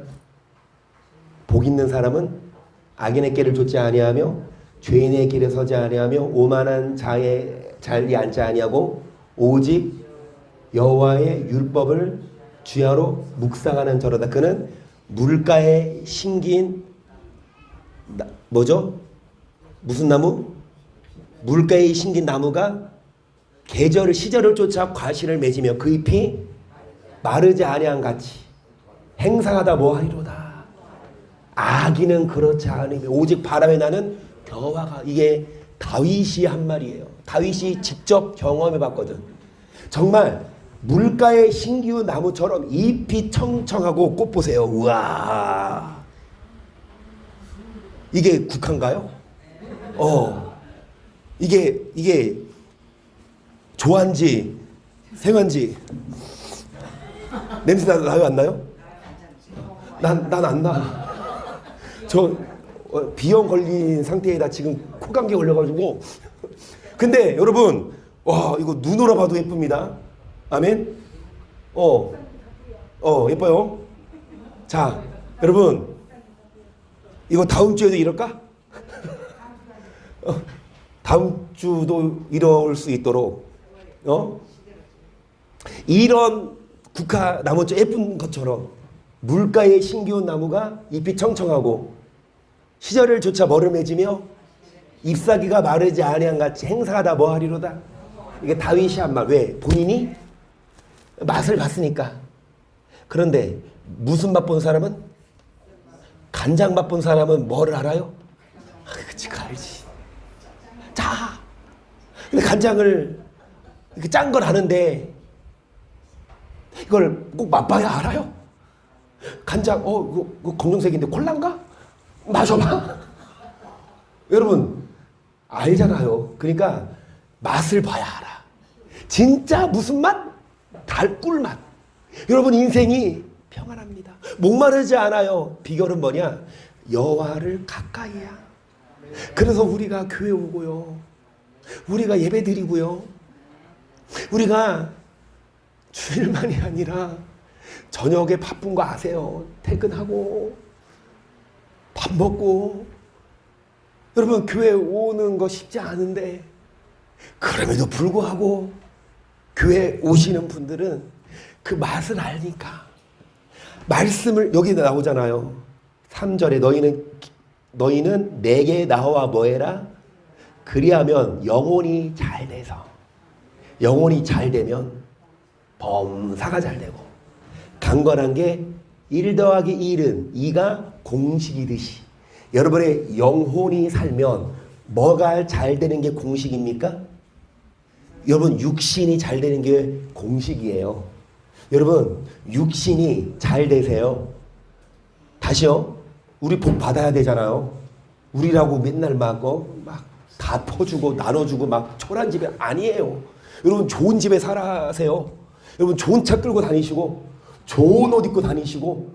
Speaker 1: 복 있는 사람은 악인의 길을 좇지 아니하며 죄인의 길에 서지 아니하며 오만한 자의 자리에 앉지 아니하고 오직 여호와의 율법을 주야로 묵상하는 저로다. 그는 물가에 심긴 뭐죠? 무슨 나무? 물가에 심긴 나무가 시절을 쫓아 과실을 맺으며 그 잎이 마르지 아니한 같이 행상하다 뭐하리로다. 악인은 그렇지 않으며 오직 바람에 나는 겨와가. 이게 다윗이 한 말이에요. 다윗이 직접 경험해 봤거든. 정말 물가에 신기운 나무처럼 잎이 청청하고 꽃 보세요. 우와. 이게 국한가요? 이게 조한지 생한지 냄새 나요 안 나요? 난 안 나. 저 비염 걸린 상태에다 지금 코감기 걸려가지고. 근데 여러분 와 이거 눈으로 봐도 예쁩니다. 아멘. 예뻐요. 자 여러분 이거 다음 주에도 이럴까? 다음 주도 이럴 수 있도록 이런 국화 나무처럼 예쁜 것처럼 물가에 신기운 나무가 잎이 청청하고 시절을 조차 뭐를 맺으며 잎사귀가 마르지 아니한 같이 행사하다 뭐하리로다. 이게 다윗이 한 말. 왜? 본인이 맛을 봤으니까. 그런데 무슨 맛 본 사람은? 간장 맛 본 사람은 뭐를 알아요? 그치 알지. 자, 근데 간장을 이렇게 짠 걸 아는데 이걸 꼭 맛봐야 알아요? 간장, 이거 검정색인데 콜라인가? 마셔봐. 여러분 알잖아요. 그러니까 맛을 봐야 알아. 진짜 무슨 맛? 달꿀 맛. 여러분 인생이 평안합니다. 목마르지 않아요. 비결은 뭐냐? 여호와를 가까이야. 그래서 우리가 교회 오고요. 우리가 예배 드리고요. 우리가 주일만이 아니라 저녁에 바쁜 거 아세요? 퇴근하고 밥 먹고. 여러분 교회 오는 거 쉽지 않은데 그럼에도 불구하고 교회 오시는 분들은 그 맛을 알니까 말씀을 여기 나오잖아요. 3절에 너희는 내게 나와 뭐해라? 그리하면 영혼이 잘 돼서 영혼이 잘 되면 범사가 잘 되고 강건한 게 1 더하기 1은 2가 공식이듯이 여러분의 영혼이 살면 뭐가 잘 되는 게 공식입니까? 여러분 육신이 잘 되는 게 공식이에요. 여러분 육신이 잘 되세요. 다시요. 우리 복 받아야 되잖아요. 우리라고 맨날 막 다 퍼주고 나눠주고 막 초란 집에 아니에요. 여러분 좋은 집에 살아세요. 여러분 좋은 차 끌고 다니시고 좋은 옷 입고 다니시고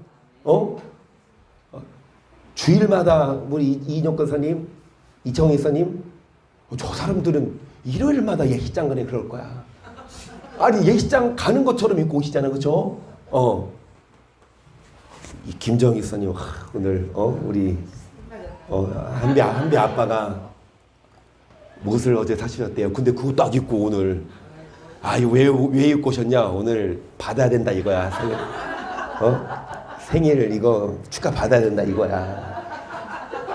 Speaker 1: 주일마다 우리 이인영 권사님, 이청희 권사님, 저 사람들은 일요일마다 예식장 가네 그럴 거야. 아니 예식장 가는 것처럼 입고 오시잖아, 그렇죠? 이 김정희 선님 오늘 우리 한비 아빠가 옷을 어제 사주셨대요. 근데 그거 딱 입고 오늘 이거 왜 입고 오셨냐? 오늘 받아야 된다 이거야. 생일 이거 축하 받아야 된다 이거야.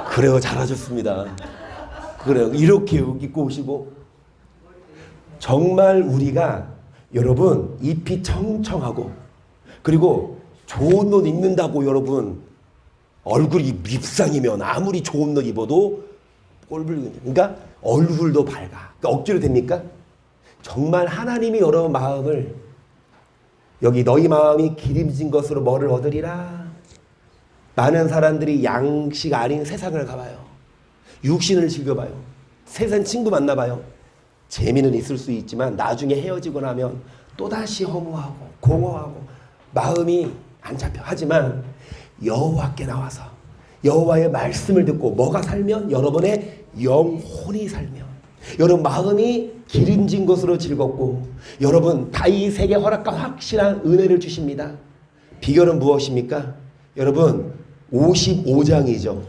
Speaker 1: 그래요, 잘하셨습니다. 그래요, 이렇게 입고 오시고 정말 우리가 여러분 잎이 청청하고 그리고 좋은 옷 입는다고 여러분 얼굴이 밉상이면 아무리 좋은 옷 입어도 꼴불견. 그러니까 얼굴도 밝아. 그러니까 억지로 됩니까? 정말 하나님이 여러분 마음을 여기 너희 마음이 기름진 것으로 뭐를 얻으리라. 많은 사람들이 양식 아닌 세상을 가봐요. 육신을 즐겨봐요. 세상 친구 만나봐요. 재미는 있을 수 있지만 나중에 헤어지고 나면 또다시 허무하고 공허하고 마음이 안 잡혀. 하지만 여호와께 나와서 여호와의 말씀을 듣고 뭐가 살면 여러분의 영혼이 살면 여러분 마음이 기름진 것으로 즐겁고 여러분 다윗에게 허락과 확실한 은혜를 주십니다. 비결은 무엇입니까? 여러분 55장이죠.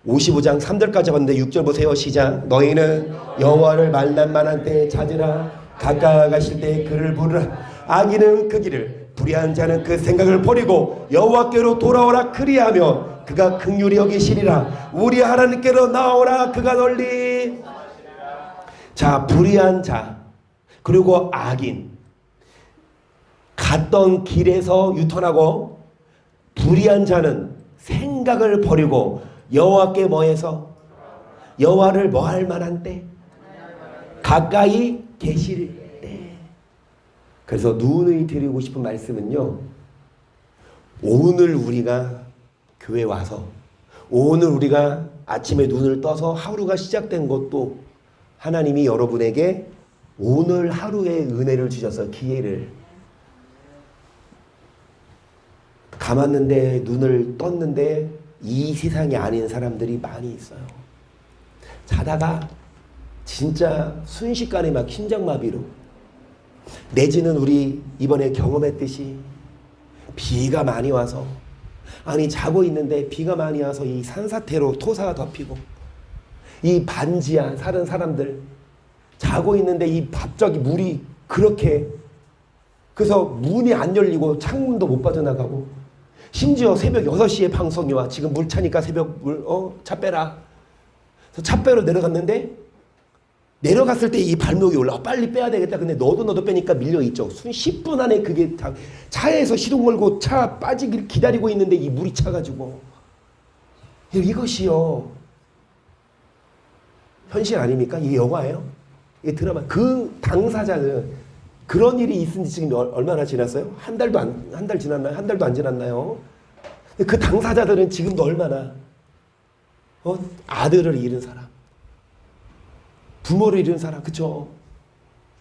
Speaker 1: 55장 3절까지 봤는데 6절 보세요. 시작. 너희는 여호와를 만날 만한 때에 찾으라. 가까이가실 때에 그를 부르라. 악인은 그 길을 불의한 자는 그 생각을 버리고 여호와께로 돌아오라. 그리하면 그가 긍휼히 여기시리라. 우리 하나님께로 나오라. 그가 널리. 자, 불의한 자 그리고 악인 갔던 길에서 유턴하고 불의한 자는 생각을 버리고 여호와께 뭐해서 여호와를 뭐 할 만한 때 가까이 계실 때. 그래서 누누이 드리고 싶은 말씀은요, 오늘 우리가 교회 와서 오늘 우리가 아침에 눈을 떠서 하루가 시작된 것도 하나님이 여러분에게 오늘 하루의 은혜를 주셔서 기회를 감았는데 눈을 떴는데 이 세상이 아닌 사람들이 많이 있어요. 자다가 진짜 순식간에 막 심장마비로 내지는 우리 이번에 경험했듯이 비가 많이 와서 아니 자고 있는데 비가 많이 와서 이 산사태로 토사가 덮이고 이 반지하 사는 사람들 자고 있는데 이 갑자기 물이 그렇게 그래서 문이 안 열리고 창문도 못 빠져나가고 심지어 새벽 6시에 방송이 와. 지금 물 차니까 새벽 물 차 빼라. 그래서 차 빼러 내려갔는데 내려갔을 때 이 발목이 올라와. 빨리 빼야 되겠다. 근데 너도 빼니까 밀려있죠. 순 10분 안에 그게 다 차에서 시동 걸고 차 빠지길 기다리고 있는데 이 물이 차가지고 이것이요 현실 아닙니까? 이게 영화예요? 이게 드라마. 그 당사자는 그런 일이 있은 지 지금 얼마나 지났어요? 한 달 지났나요? 한 달도 안 지났나요? 그 당사자들은 지금도 얼마나 아들을 잃은 사람, 부모를 잃은 사람, 그쵸?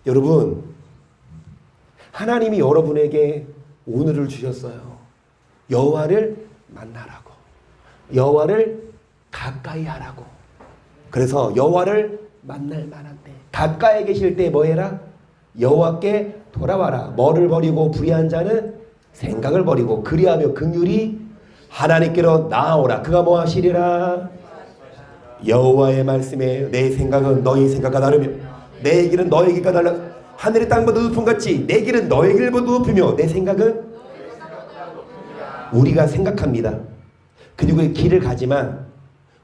Speaker 1: 여러분, 하나님이 여러분에게 오늘을 주셨어요. 여호와를 만나라고, 여호와를 가까이 하라고. 그래서 여호와를 만날 만한 때, 가까이 계실 때 뭐 해라? 여호와께 돌아와라. 뭐를 버리고 불의한 자는 생각을 버리고 그리하며 긍휼히 하나님께로 나아오라. 그가 뭐 하시리라? 여호와의 말씀에 내 생각은 너희 생각과 다르며 내 길은 너희 길과 달라. 하늘의 땅보다 높은 같이 내 길은 너희 길보다 높으며 내 생각은 우리가 생각합니다. 그리고 길을 가지만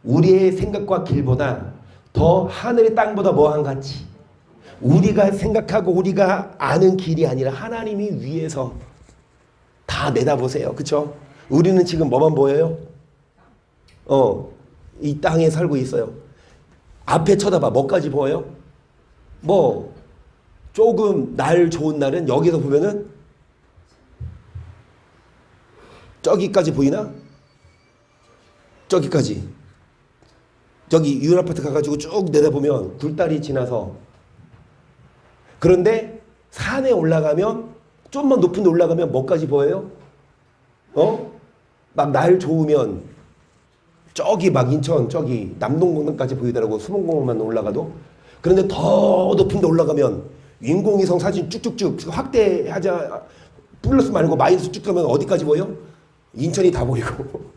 Speaker 1: 우리의 생각과 길보다 더 하늘의 땅보다 뭐한 같이 우리가 생각하고 우리가 아는 길이 아니라 하나님이 위에서 다 내다보세요. 그쵸? 우리는 지금 뭐만 보여요? 이 땅에 살고 있어요. 앞에 쳐다봐. 뭐까지 보여요? 뭐 조금 날 좋은 날은 여기서 보면은 저기까지 보이나? 저기까지. 저기 유라파트 가가지고 쭉 내다보면 굴다리 지나서. 그런데 산에 올라가면 좀만 높은 데 올라가면 뭐까지 보여요? 막 날 좋으면 저기 막 인천 저기 남동공원까지 보이더라고. 수목공원만 올라가도. 그런데 더 높은 데 올라가면 인공위성 사진 쭉쭉쭉 확대하자 플러스 말고 마이너스 쭉 가면 어디까지 보여? 인천이 다 보이고.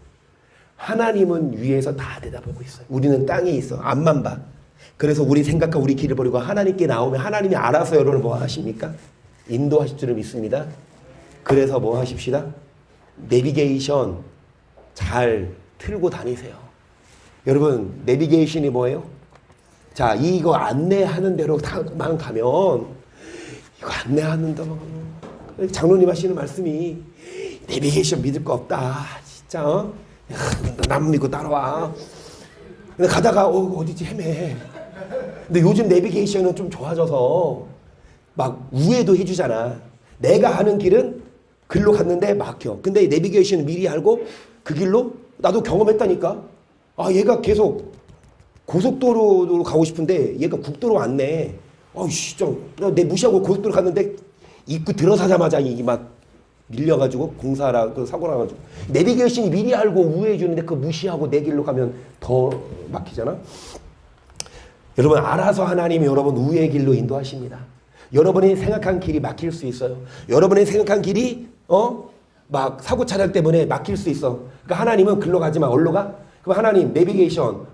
Speaker 1: 하나님은 위에서 다 내다보고 있어요. 우리는 땅에 있어. 앞만 봐. 그래서 우리 생각과 우리 길을 버리고 하나님께 나오면 하나님이 알아서 여러분을 뭐 하십니까? 인도하실 줄을 믿습니다. 그래서 뭐 하십시다? 내비게이션 잘 틀고 다니세요. 여러분 내비게이션이 뭐예요? 자, 이거 안내하는 대로만 가면 이거 안내하는 대로 장로님 하시는 말씀이 내비게이션 믿을 거 없다. 진짜 어? 남 믿고 따라와. 근데 가다가 어디지 헤매. 근데 요즘 내비게이션은 좀 좋아져서 막 우회도 해주잖아. 내가 하는 길은 글로 갔는데 막혀. 근데 내비게이션은 미리 알고 그 길로 나도 경험했다니까. 아, 얘가 계속 고속도로로 가고 싶은데 얘가 국도로 왔네. 아이씨, 내 무시하고 고속도로 갔는데 입구 들어서자마자 이게 막 밀려가지고 공사라 그 사고 나가지고 내비게이션이 미리 알고 우회해 주는데 그 무시하고 내 길로 가면 더 막히잖아. 여러분 알아서 하나님이 여러분 우회의 길로 인도하십니다. 여러분이 생각한 길이 막힐 수 있어요. 여러분이 생각한 길이 막 사고 차량 때문에 막힐 수 있어. 그러니까 하나님은 글로 가지 마. 어디로 가? 그럼 하나님 내비게이션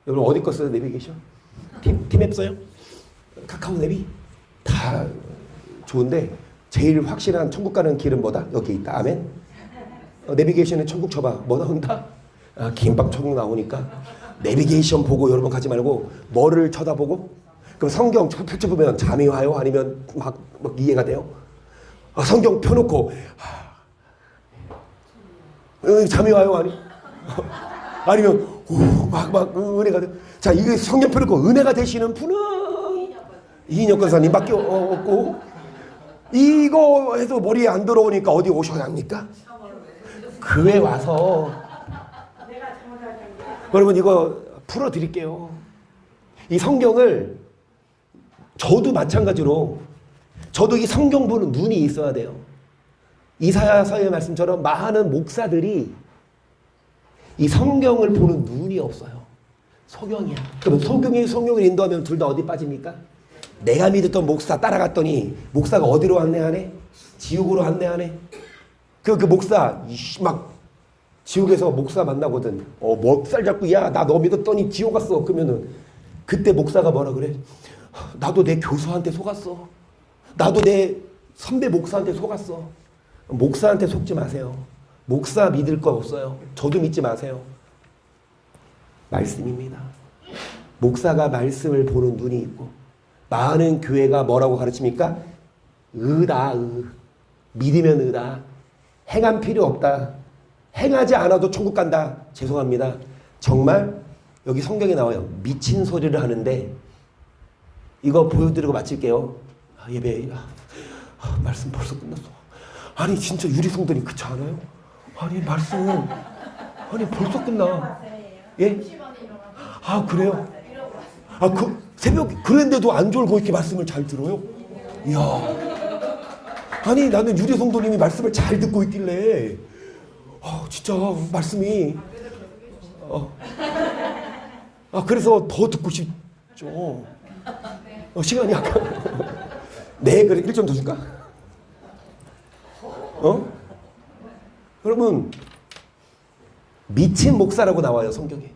Speaker 1: 여러분 어디 거 써요? 내비게이션? 팀앱 써요? 카카오 내비? 다 좋은데 제일 확실한 천국 가는 길은 뭐다? 여기 있다. 아멘. 내비게이션에 천국 쳐봐. 뭐 나온다? 김밥 천국 나오니까 내비게이션 보고 여러분 가지 말고 뭐를 쳐다보고? 그럼 성경 펼쳐보면 잠이 와요? 아니면 막 이해가 돼요? 성경 펴놓고 잠이 와요? 아니면 막 은혜가 돼. 자, 이게 성경 펴놓고 은혜가 되시는 분은 이인혁 권사님밖에 없고 이거 해서 머리에 안 들어오니까 어디 오셔야 합니까? 교회 와서 여러분 이거 풀어드릴게요. 이 성경을 저도 마찬가지로 저도 이 성경 보는 눈이 있어야 돼요. 이사야서의 말씀처럼 많은 목사들이 이 성경을 보는 눈이 없어요. 소경이야. 그럼 성경을 인도하면 둘 다 어디 빠집니까? 내가 믿었던 목사 따라갔더니 목사가 어디로 안내하네? 지옥으로 안내하네. 그 목사 막 지옥에서 목사 만나거든. 멱살 잡고 야 나 너 믿었더니 지옥 갔어. 그러면은 그때 목사가 뭐라 그래? 나도 내 교수한테 속았어. 나도 내 선배 목사한테 속았어. 목사한테 속지 마세요. 목사 믿을 거 없어요. 저도 믿지 마세요. 말씀입니다. 목사가 말씀을 보는 눈이 있고 많은 교회가 뭐라고 가르칩니까? 의다. 믿으면 의다. 행한 필요 없다. 행하지 않아도 천국 간다. 죄송합니다. 정말 여기 성경에 나와요. 미친 소리를 하는데 이거 보여드리고 마칠게요. 예배 말씀 벌써 끝났어. 아니 진짜 유리성들이 그렇지 않아요? 아니 말씀 아니 벌써 끝나. 예? 그래요? 새벽 그랬는데도 안 졸고 이렇게 말씀을 잘 들어요? 이야. 아니 나는 유리성도님이 말씀을 잘 듣고 있길래 진짜 말씀이 그래서 더 듣고 싶죠. 시간이 아까워. 네, 그래 1점 더 줄까? 여러분 미친 목사라고 나와요 성경에.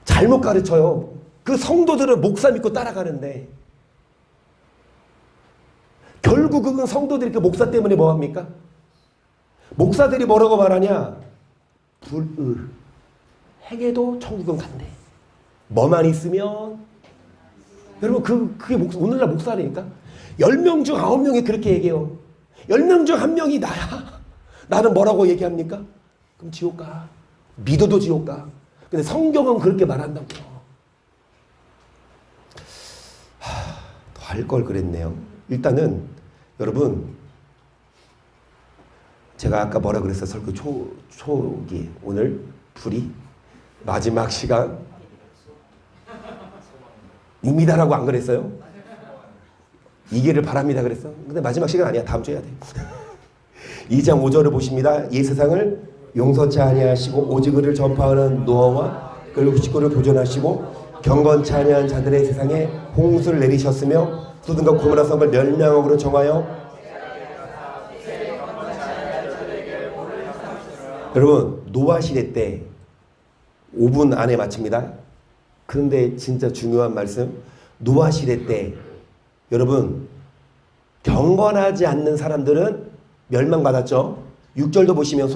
Speaker 1: 잘못 가르쳐요. 그 성도들은 목사 믿고 따라가는데 결국은 성도들이 그 목사 때문에 뭐합니까? 목사들이 뭐라고 말하냐? 불의 행해도 천국은 간대. 뭐만 있으면 여러분 그게 오늘날 목사라니까. 10명 중 9명이 그렇게 얘기해요. 10명 중 1명이 나야. 나는 뭐라고 얘기합니까? 그럼 지옥 가. 믿어도 지옥 가. 근데 성경은 그렇게 말한다고요. 더 할 걸 그랬네요. 일단은 여러분 제가 아까 뭐라 그랬어요? 설교 초기 오늘 불이 마지막 시간 입니다라고 안 그랬어요? 이기를 바랍니다 그랬어. 근데 마지막 시간 아니야. 다음 주에 해야 돼. 2장 5절을 보십니다. 이 세상을 용서치 아니하시고 오직 의를 전파하는 노아와 그리고 식구를 보존하시고 경건치 아니한 자들의 세상에 홍수를 내리셨으며 소돔과 고모라 성을 멸망으로 정하여 여러분 노아 시대 때 5분 안에 마칩니다. 그런데 진짜 중요한 말씀 노아 시대 때 여러분 경건하지 않는 사람들은 멸망받았죠. 6절도 보시면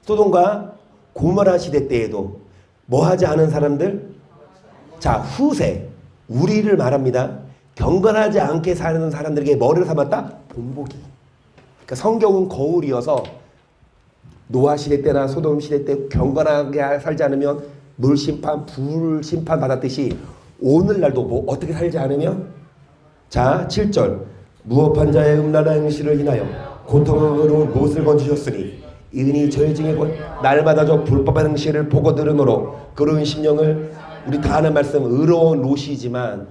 Speaker 1: 소돔과 고모라 시대 때에도 뭐하지 않은 사람들 자 후세 우리를 말합니다. 경건하지 않게 사는 사람들에게 뭐를 삼았다? 본보기. 그러니까 성경은 거울이어서 노아 시대 때나 소돔 시대 때 경건하게 살지 않으면 물심판, 불심판 받았듯이 오늘날도 뭐 어떻게 살지 않으면 자 7절 무업한 자의 음란한 행실을 인하여 고통으로 못을 건지셨으니 이은이 저희 중에 날마다 저 불법한 행실을 보고 들으므로 그런 심령을 우리 다 아는 말씀 의로운 롯이지만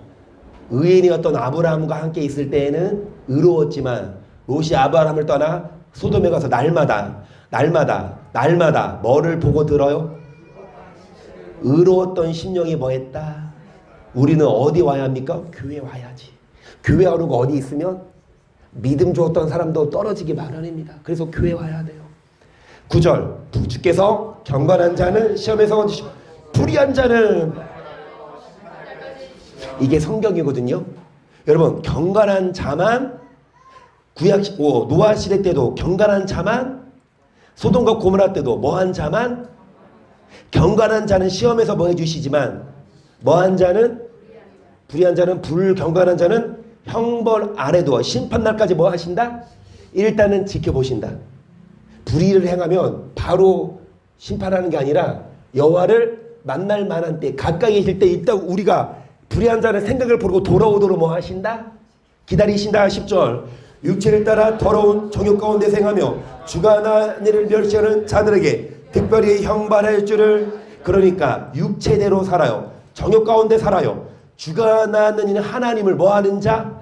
Speaker 1: 의인이 어떤 아브라함과 함께 있을 때에는 의로웠지만 롯이 아브라함을 떠나 소돔에 가서 날마다 뭐를 보고 들어요? 의로웠던 심령이 뭐했다? 우리는 어디 와야 합니까? 교회 와야지. 교회 오르고 어디 있으면 믿음 주었던 사람도 떨어지기 마련입니다. 그래서 교회 와야 돼요. 9절 주께서 경건한 자는 시험에서 건지시고 불의한 자는 이게 성경이거든요. 여러분 경건한 자만 노아 시대 때도 경건한 자만 소돔과 고모라 때도 뭐한 자만 경건한 자는 시험에서 뭐 해주시지만 뭐한 자는 불의한 자는 불경건한 자는 형벌 아래도 심판날까지 뭐 하신다? 일단은 지켜보신다. 불의를 행하면 바로 심판하는 게 아니라 여호와를 만날 만한 때 가까이 계실 때 일단 우리가 불의한 자는 생각을 버리고 돌아오도록 뭐 하신다? 기다리신다. 10절 육체를 따라 더러운 정욕 가운데 생하며 주가 하나님을 멸시하는 자들에게 특별히 형벌할 줄을 그러니까 육체대로 살아요. 정욕 가운데 살아요. 주가 낳는 이는 하나님을 뭐하는 자?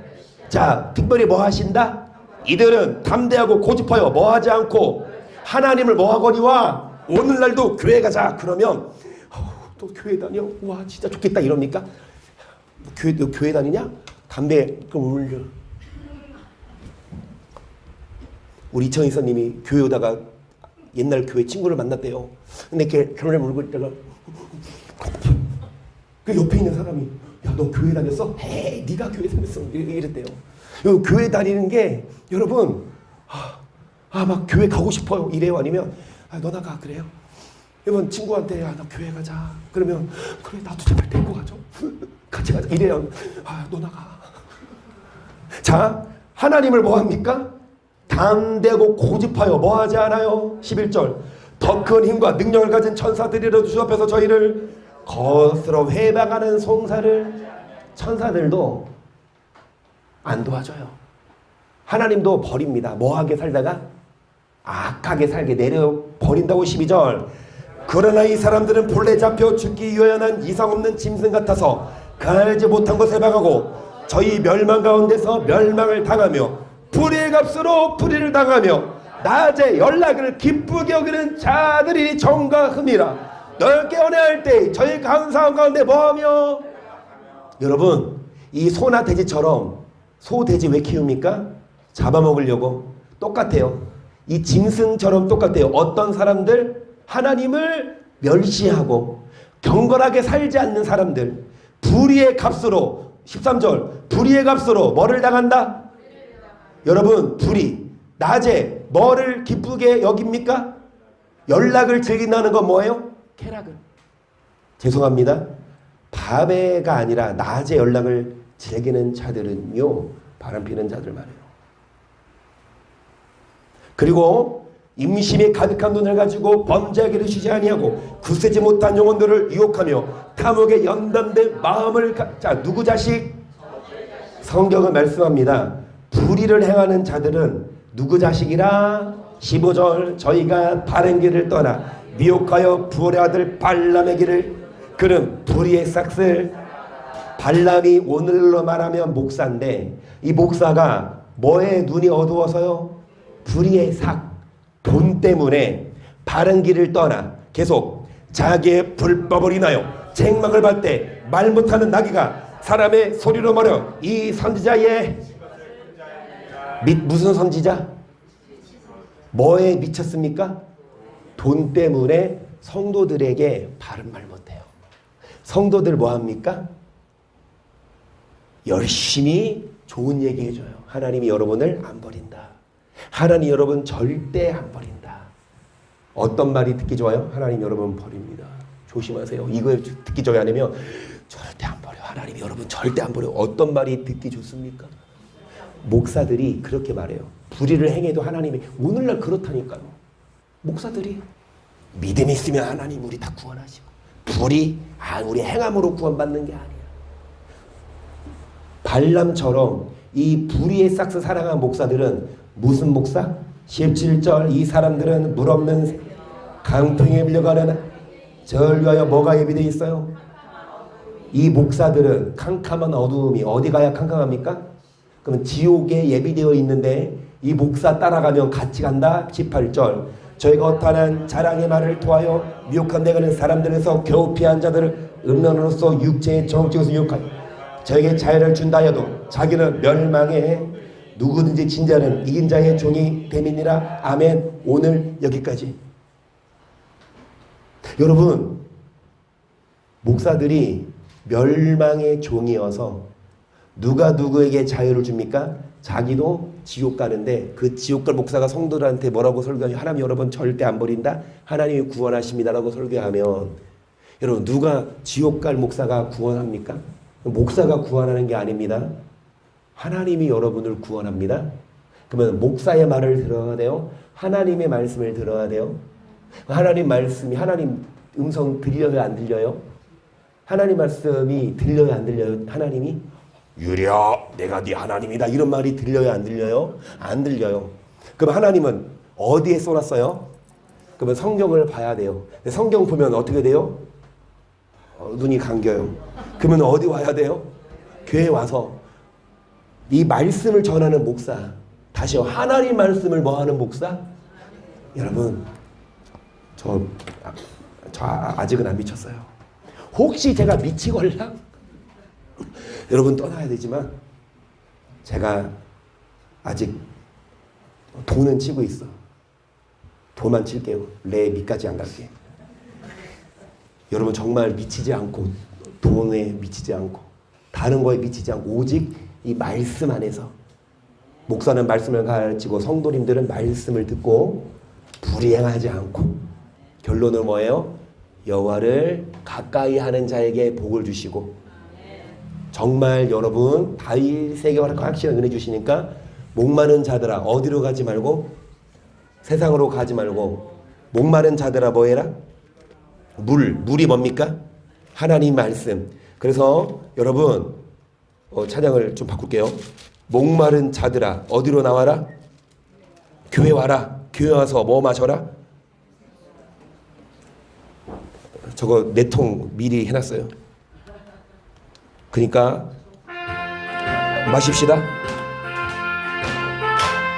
Speaker 1: 자 특별히 뭐 하신다? 이들은 담대하고 고집하여 뭐하지 않고 하나님을 뭐하거니와 오늘날도 교회 가자 그러면 또 교회 다녀? 와 진짜 좋겠다 이럽니까? 너 교회 다니냐? 담배 그럼 울려. 우리 이천 이사님이 교회 오다가 옛날 교회 친구를 만났대요. 근데 이렇게 결혼을 물고 있다가 그 옆에 있는 사람이 야 너 교회 다녔어? 에이 네가 교회 다녔어 이랬대요. 교회 다니는 게 여러분 막 교회 가고 싶어요 이래요? 아니면 너 나가 그래요? 여러분 친구한테 나 교회 가자 그러면 그래 나도 제발 데리고 가죠 같이 가자 이래요. 너 나가. 자 하나님을 뭐합니까? 담대하고 고집하여 뭐하지 않아요? 11절 더 큰 힘과 능력을 가진 천사들이라도 주 앞에서 저희를 거스러 회방하는 송사를 천사들도 안 도와줘요. 하나님도 버립니다. 뭐하게 살다가 악하게 살게 내려버린다고. 12절 그러나 이 사람들은 본래 잡혀 죽기 유연한 이상 없는 짐승 같아서 알지 못한 것에 방하고 저희 멸망 가운데서 멸망을 당하며 불의의 값으로 불의를 당하며 낮에 연락을 기쁘게 여기는 자들이 정과 흠이라. 넓게 연애할 때 저희 감사한 가운데 뭐하며 여러분 이 소나 돼지처럼 소 돼지 왜 키웁니까? 잡아먹으려고. 똑같아요. 이 짐승처럼 똑같아요. 어떤 사람들 하나님을 멸시하고 경건하게 살지 않는 사람들 불의의 값으로 13절 불의의 값으로 뭐를 당한다? 여러분 불의 낮에 뭐를 기쁘게 여깁니까? 연락을 즐긴다는 건 뭐예요? 쾌락을. 죄송합니다. 밤에가 아니라 낮에 연락을 즐기는 자들은요 바람피는 자들 말이에요. 그리고 임심이 가득한 눈을 가지고 범죄하기를 쉬지 아니하고 굳세지 못한 영혼들을 유혹하며 탐욕에 연단된 마음을 자 누구 자식? 성경은 말씀합니다. 불의를 행하는 자들은 누구 자식이라? 15절 저희가 바른 길을 떠나 미혹하여 부올의 아들 발람의 길을 그는 불의의 싹을. 발람이 오늘로 말하면 목사인데 이 목사가 뭐에 눈이 어두워서요? 불의의 삭, 돈 때문에 바른 길을 떠나 계속 자기의 불법을 인하여 책망을 받을 때 말 못하는 나귀가 사람의 소리로 말여 이 선지자의 무슨 선지자? 뭐에 미쳤습니까? 돈 때문에 성도들에게 바른 말 못해요. 성도들 뭐합니까? 열심히 좋은 얘기 해줘요. 하나님이 여러분을 안 버린다. 하나님 여러분 절대 안 버린다. 어떤 말이 듣기 좋아요? 하나님 여러분 버립니다. 조심하세요. 이거 듣기 좋아요 아니면 절대 안 버려. 하나님이 여러분 절대 안 버려. 어떤 말이 듣기 좋습니까? 목사들이 그렇게 말해요. 불의를 행해도 하나님이 오늘날 그렇다니까요. 목사들이 믿음이 있으면 하나님 우리 다 구원하시고 불의 우리 행함으로 구원받는 게 아니야. 발람처럼 이 불의의 싹스 사랑한 목사들은 무슨 목사? 17절 이 사람들은 물 없는 강풍에 밀려가는 저를 위하여 뭐가 예비되어 있어요? 이 목사들은 캄캄한 어두움이 어디 가야 캄캄합니까? 그러면 지옥에 예비되어 있는데 이 목사 따라가면 같이 간다. 18절 저희가 어떠한 자랑의 말을 토하여 미혹한 내가는 사람들에서 겨우 피한 자들을 음란으로서 육체의 정욕에서 유혹하여 저에게 자유를 준다 하여도 자기는 멸망해 누구든지 진자는 이긴 자의 종이 됨이니라. 아멘. 오늘 여기까지. 여러분 목사들이 멸망의 종이어서 누가 누구에게 자유를 줍니까? 자기도 지옥 가는데 그 지옥 갈 목사가 성도들한테 뭐라고 설교하냐? 하나님 여러분 절대 안 버린다. 하나님이 구원하십니다라고 설교하면 여러분 누가 지옥 갈 목사가 구원합니까? 목사가 구원하는 게 아닙니다. 하나님이 여러분을 구원합니다. 그러면 목사의 말을 들어야 돼요. 하나님의 말씀을 들어야 돼요. 하나님 말씀이 하나님 음성 들려요 안 들려요? 하나님 말씀이 들려요 안 들려요? 하나님이 유리야 내가 네 하나님이다 이런 말이 들려요 안 들려요? 안 들려요. 그럼 하나님은 어디에 쏘놨어요? 그러면 성경을 봐야 돼요. 성경 보면 어떻게 돼요? 눈이 감겨요. 그러면 어디 와야 돼요? 교회 와서 이 말씀을 전하는 목사. 다시요. 하나님 말씀을 뭐 하는 목사? 여러분 저 아직은 안 미쳤어요. 혹시 제가 미치걸랑? 여러분 떠나야 되지만 제가 아직 도는 치고 있어. 도만 칠게요. 내 밑까지 안 갈게. 여러분 정말 미치지 않고 돈에 미치지 않고 다른 거에 미치지 않고 오직 이 말씀 안에서 목사는 말씀을 가르치고 성도님들은 말씀을 듣고 불이행하지 않고 결론은 뭐예요? 여호와를 가까이 하는 자에게 복을 주시고 정말 여러분 다윗에게 확실한 은혜 주시니까 목마른 자들아 어디로 가지 말고 세상으로 가지 말고 목마른 자들아 뭐 해라? 물이 뭡니까? 하나님 말씀. 그래서 여러분 찬양을 좀 바꿀게요. 목마른 자들아 어디로 나와라? 교회 와라. 교회 와서 뭐 마셔라? 저거 4통 미리 해놨어요. 그러니까 마십시다.